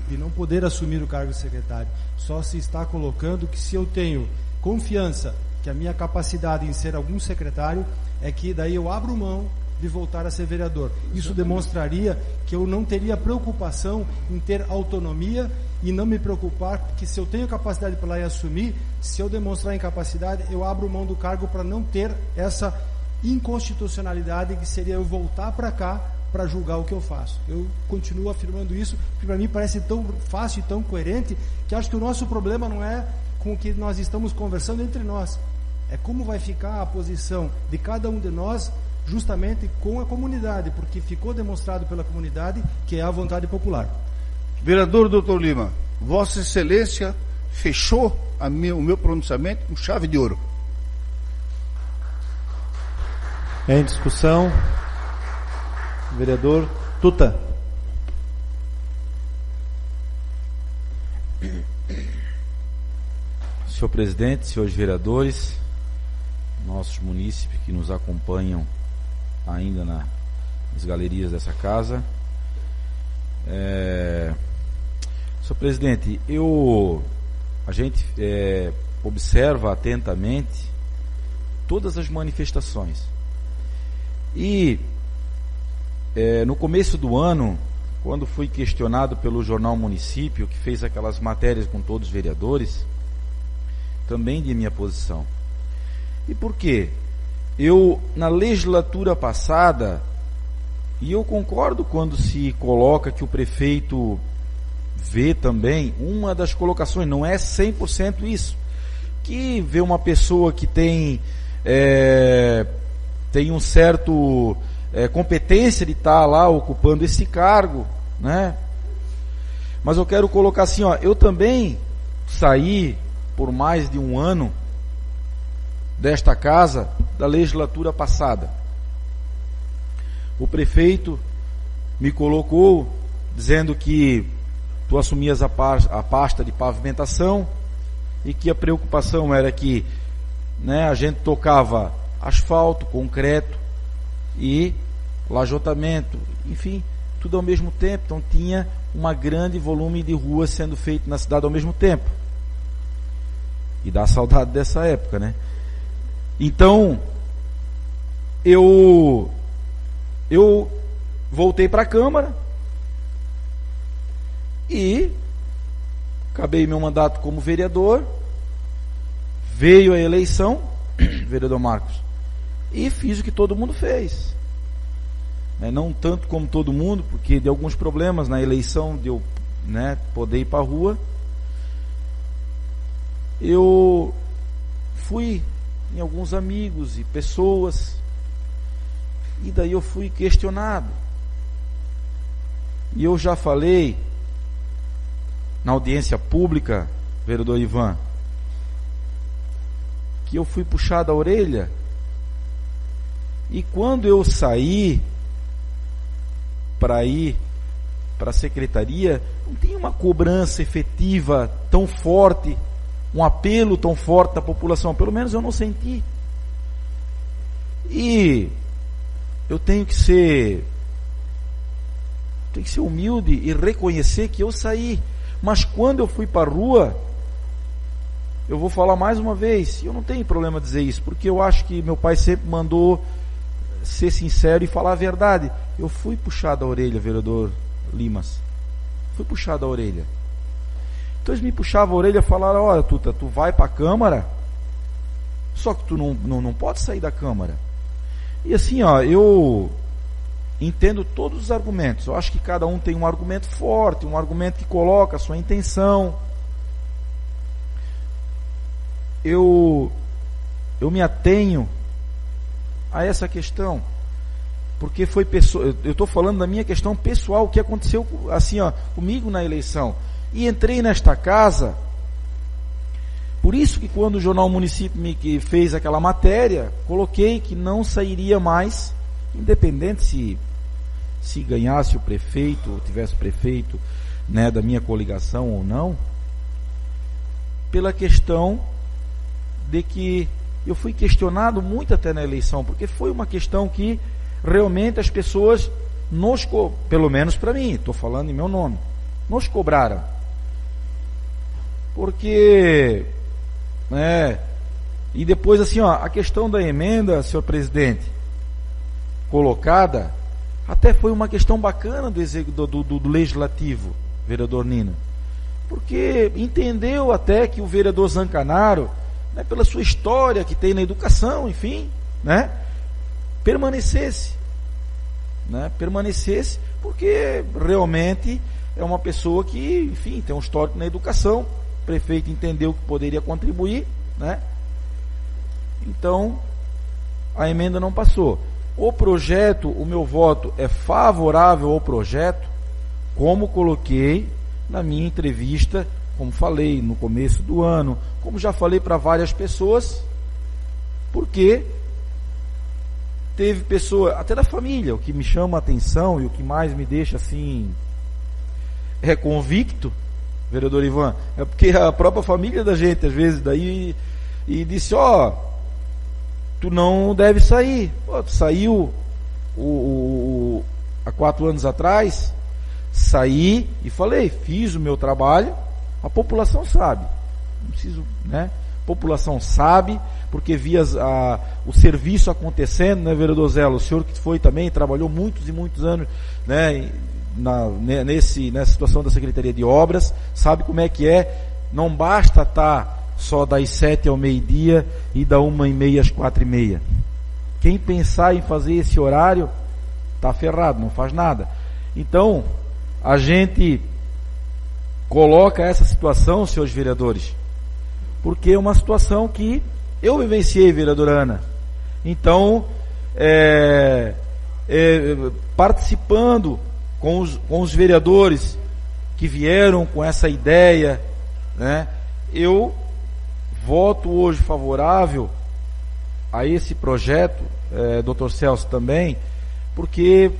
de não poder assumir o cargo de secretário. Só se está colocando que, se eu tenho confiança que a minha capacidade em ser algum secretário, é que daí eu abro mão de voltar a ser vereador. Isso demonstraria que eu não teria preocupação em ter autonomia e não me preocupar, porque se eu tenho capacidade para lá e assumir, se eu demonstrar incapacidade, eu abro mão do cargo para não ter essa inconstitucionalidade, que seria eu voltar para cá para julgar o que eu faço. Eu continuo afirmando isso, porque para mim parece tão fácil e tão coerente, que acho que o nosso problema não é com o que nós estamos conversando entre nós, é como vai ficar a posição de cada um de nós justamente com a comunidade, porque ficou demonstrado pela comunidade que é a vontade popular. Vereador Dr. Lima, Vossa Excelência fechou o meu pronunciamento com chave de ouro. Em discussão, vereador Tuta. Senhor presidente, senhores vereadores, nossos munícipes que nos acompanham ainda nas galerias dessa casa. Senhor presidente, a gente observa atentamente todas as manifestações. E no começo do ano, quando fui questionado pelo jornal Município, que fez aquelas matérias com todos os vereadores, também de minha posição. E por quê? Eu, na legislatura passada, e eu concordo quando se coloca que o prefeito vê também, uma das colocações, não é 100% isso, que vê uma pessoa que tem um certo competência de estar lá ocupando esse cargo, né? Mas eu quero colocar assim, eu também saí por mais de um ano desta casa da legislatura passada. O prefeito me colocou dizendo que tu assumias a pasta de pavimentação e que a preocupação era que, a gente tocava asfalto, concreto e lajotamento, enfim, tudo ao mesmo tempo. Então tinha um grande volume de ruas sendo feito na cidade ao mesmo tempo. E dá saudade dessa época, né? Então, eu voltei para a Câmara e acabei meu mandato como vereador, veio a eleição, vereador Marcos, e fiz o que todo mundo fez. Não tanto como todo mundo, porque deu alguns problemas na eleição de eu poder ir para a rua. Eu fui em alguns amigos e pessoas, e daí eu fui questionado. E eu já falei na audiência pública, vereador Ivan, que eu fui puxado a orelha. E quando eu saí para ir para a secretaria, não tinha uma cobrança efetiva tão forte, um apelo tão forte da população, pelo menos eu não senti. E eu tenho que ser humilde e reconhecer que eu saí. Mas quando eu fui para a rua, eu vou falar mais uma vez, eu não tenho problema dizer isso, porque eu acho que meu pai sempre mandou ser sincero e falar a verdade. Eu fui puxado a orelha, vereador Limas. Fui puxado a orelha. Então eles me puxavam a orelha e falaram: olha, Tuta, tu vai para a Câmara, só que tu não pode sair da Câmara. E assim, eu entendo todos os argumentos. Eu acho que cada um tem um argumento forte, um argumento que coloca a sua intenção. Eu me atenho a essa questão, porque foi pessoa. Eu estou falando da minha questão pessoal, o que aconteceu assim, comigo na eleição. E entrei nesta casa. Por isso que quando o Jornal Município me fez aquela matéria, coloquei que não sairia mais, independente se ganhasse o prefeito, ou tivesse prefeito da minha coligação ou não, pela questão de que eu fui questionado muito até na eleição, porque foi uma questão que realmente as pessoas pelo menos para mim, estou falando em meu nome, nos cobraram. Porque e depois assim, a questão da emenda, senhor presidente, colocada, até foi uma questão bacana do legislativo, vereador Nino, porque entendeu até que o vereador Zancanaro, pela sua história que tem na educação, enfim, permanecesse, né? Permanecesse, porque realmente é uma pessoa que, enfim, tem um histórico na educação. O prefeito entendeu que poderia contribuir, né? Então, a emenda não passou. O projeto, o meu voto é favorável ao projeto, como coloquei na minha entrevista, como falei no começo do ano, como já falei para várias pessoas, porque teve pessoa, até da família, o que me chama a atenção e o que mais me deixa assim convicto, vereador Ivan, é porque a própria família da gente, às vezes, daí e disse, tu não deve sair. Tu saiu há 4 anos atrás, saí e falei, fiz o meu trabalho, a população sabe, não preciso, né? A população sabe, porque via o serviço acontecendo, né, vereador Zé? O senhor que foi também, trabalhou muitos e muitos anos, né, nessa situação da Secretaria de Obras, sabe como é que é, não basta estar só das 7 ao meio-dia e da 1h30 às 4h30. Quem pensar em fazer esse horário, está ferrado, não faz nada. Então, a gente coloca essa situação, senhores vereadores, porque é uma situação que eu vivenciei, vereadora Ana. Então, participando com os vereadores que vieram com essa ideia, né, eu voto hoje favorável a esse projeto, Dr. Celso também, porque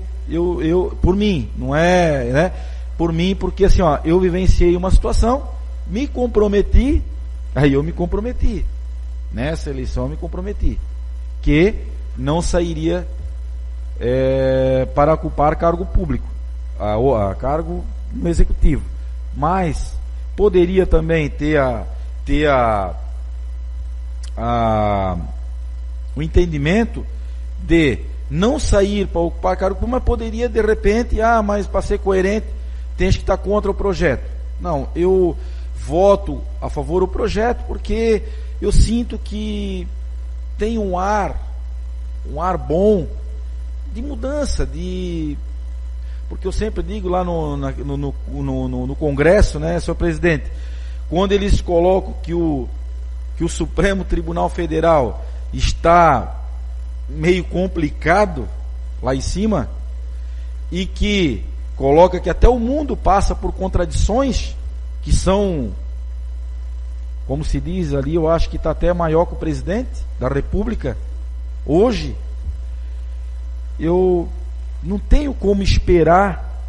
por mim, não é, né? Por mim, porque assim, eu vivenciei uma situação, me comprometi, aí eu me comprometi, nessa eleição eu me comprometi, que não sairia para ocupar cargo público, a cargo no executivo, mas poderia também ter o entendimento de não sair para ocupar cargo público, mas poderia de repente, mas para ser coerente, tens que estar contra o projeto. Não, eu voto a favor do projeto porque eu sinto que tem um ar bom de mudança, porque eu sempre digo lá no Congresso, né, senhor presidente, quando eles colocam que o Supremo Tribunal Federal está meio complicado lá em cima, e que coloca que até o mundo passa por contradições que são, como se diz ali, eu acho que está até maior que o presidente da República hoje. Eu não tenho como esperar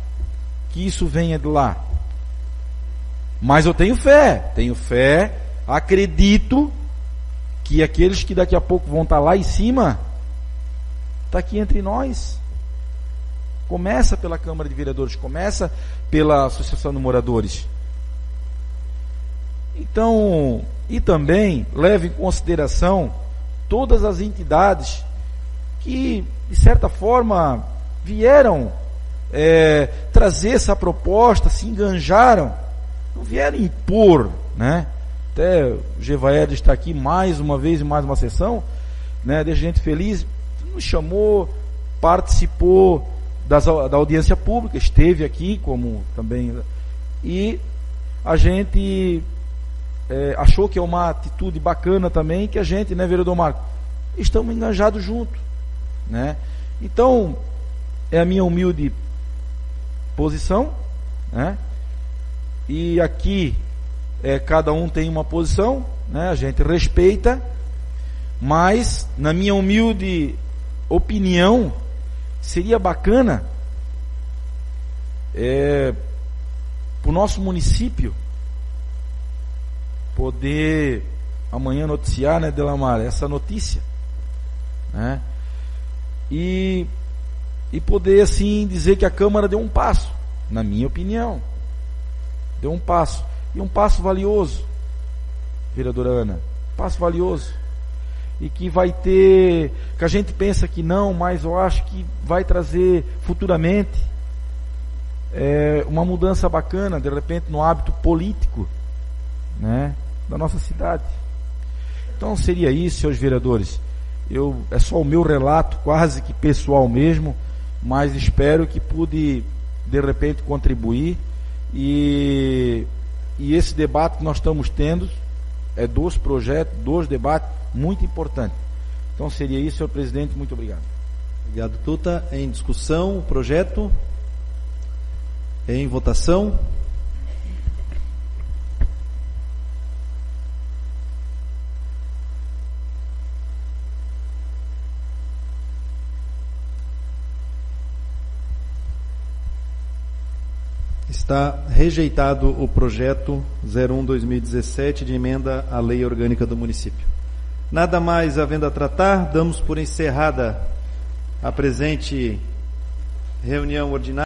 que isso venha de lá, mas eu tenho fé, acredito que aqueles que daqui a pouco vão estar lá em cima, está aqui entre nós. Começa pela Câmara de Vereadores, começa pela Associação de Moradores. Então, e também leve em consideração todas as entidades que, de certa forma, vieram trazer essa proposta, se enganjaram, não vieram impor, né? Até o Gevaed está aqui mais uma vez, em mais uma sessão, né? Deixa a gente feliz, nos chamou, participou da audiência pública, esteve aqui como também, e a gente achou que é uma atitude bacana também, que a gente, né, vereador Marco, estamos engajados junto, né? Então, é a minha humilde posição, né? E aqui cada um tem uma posição, né? A gente respeita, mas na minha humilde opinião, seria bacana para o nosso município poder amanhã noticiar, né, Delamar, essa notícia, né? E poder assim dizer que a Câmara deu um passo, na minha opinião, deu um passo, e um passo valioso, vereadora Ana, passo valioso, e que vai ter, que a gente pensa que não, mas eu acho que vai trazer futuramente uma mudança bacana, de repente, no hábito político, né, da nossa cidade. Então seria isso, senhores vereadores. É só o meu relato, quase que pessoal mesmo, mas espero que pude, de repente, contribuir. E esse debate que nós estamos tendo é dos projetos, dos debates, muito importante. Então seria isso, senhor presidente, muito obrigado. Obrigado, Tuta. Em discussão, o projeto. Em votação. Está rejeitado o projeto 01/2017 de emenda à Lei Orgânica do Município. Nada mais havendo a tratar, damos por encerrada a presente reunião ordinária.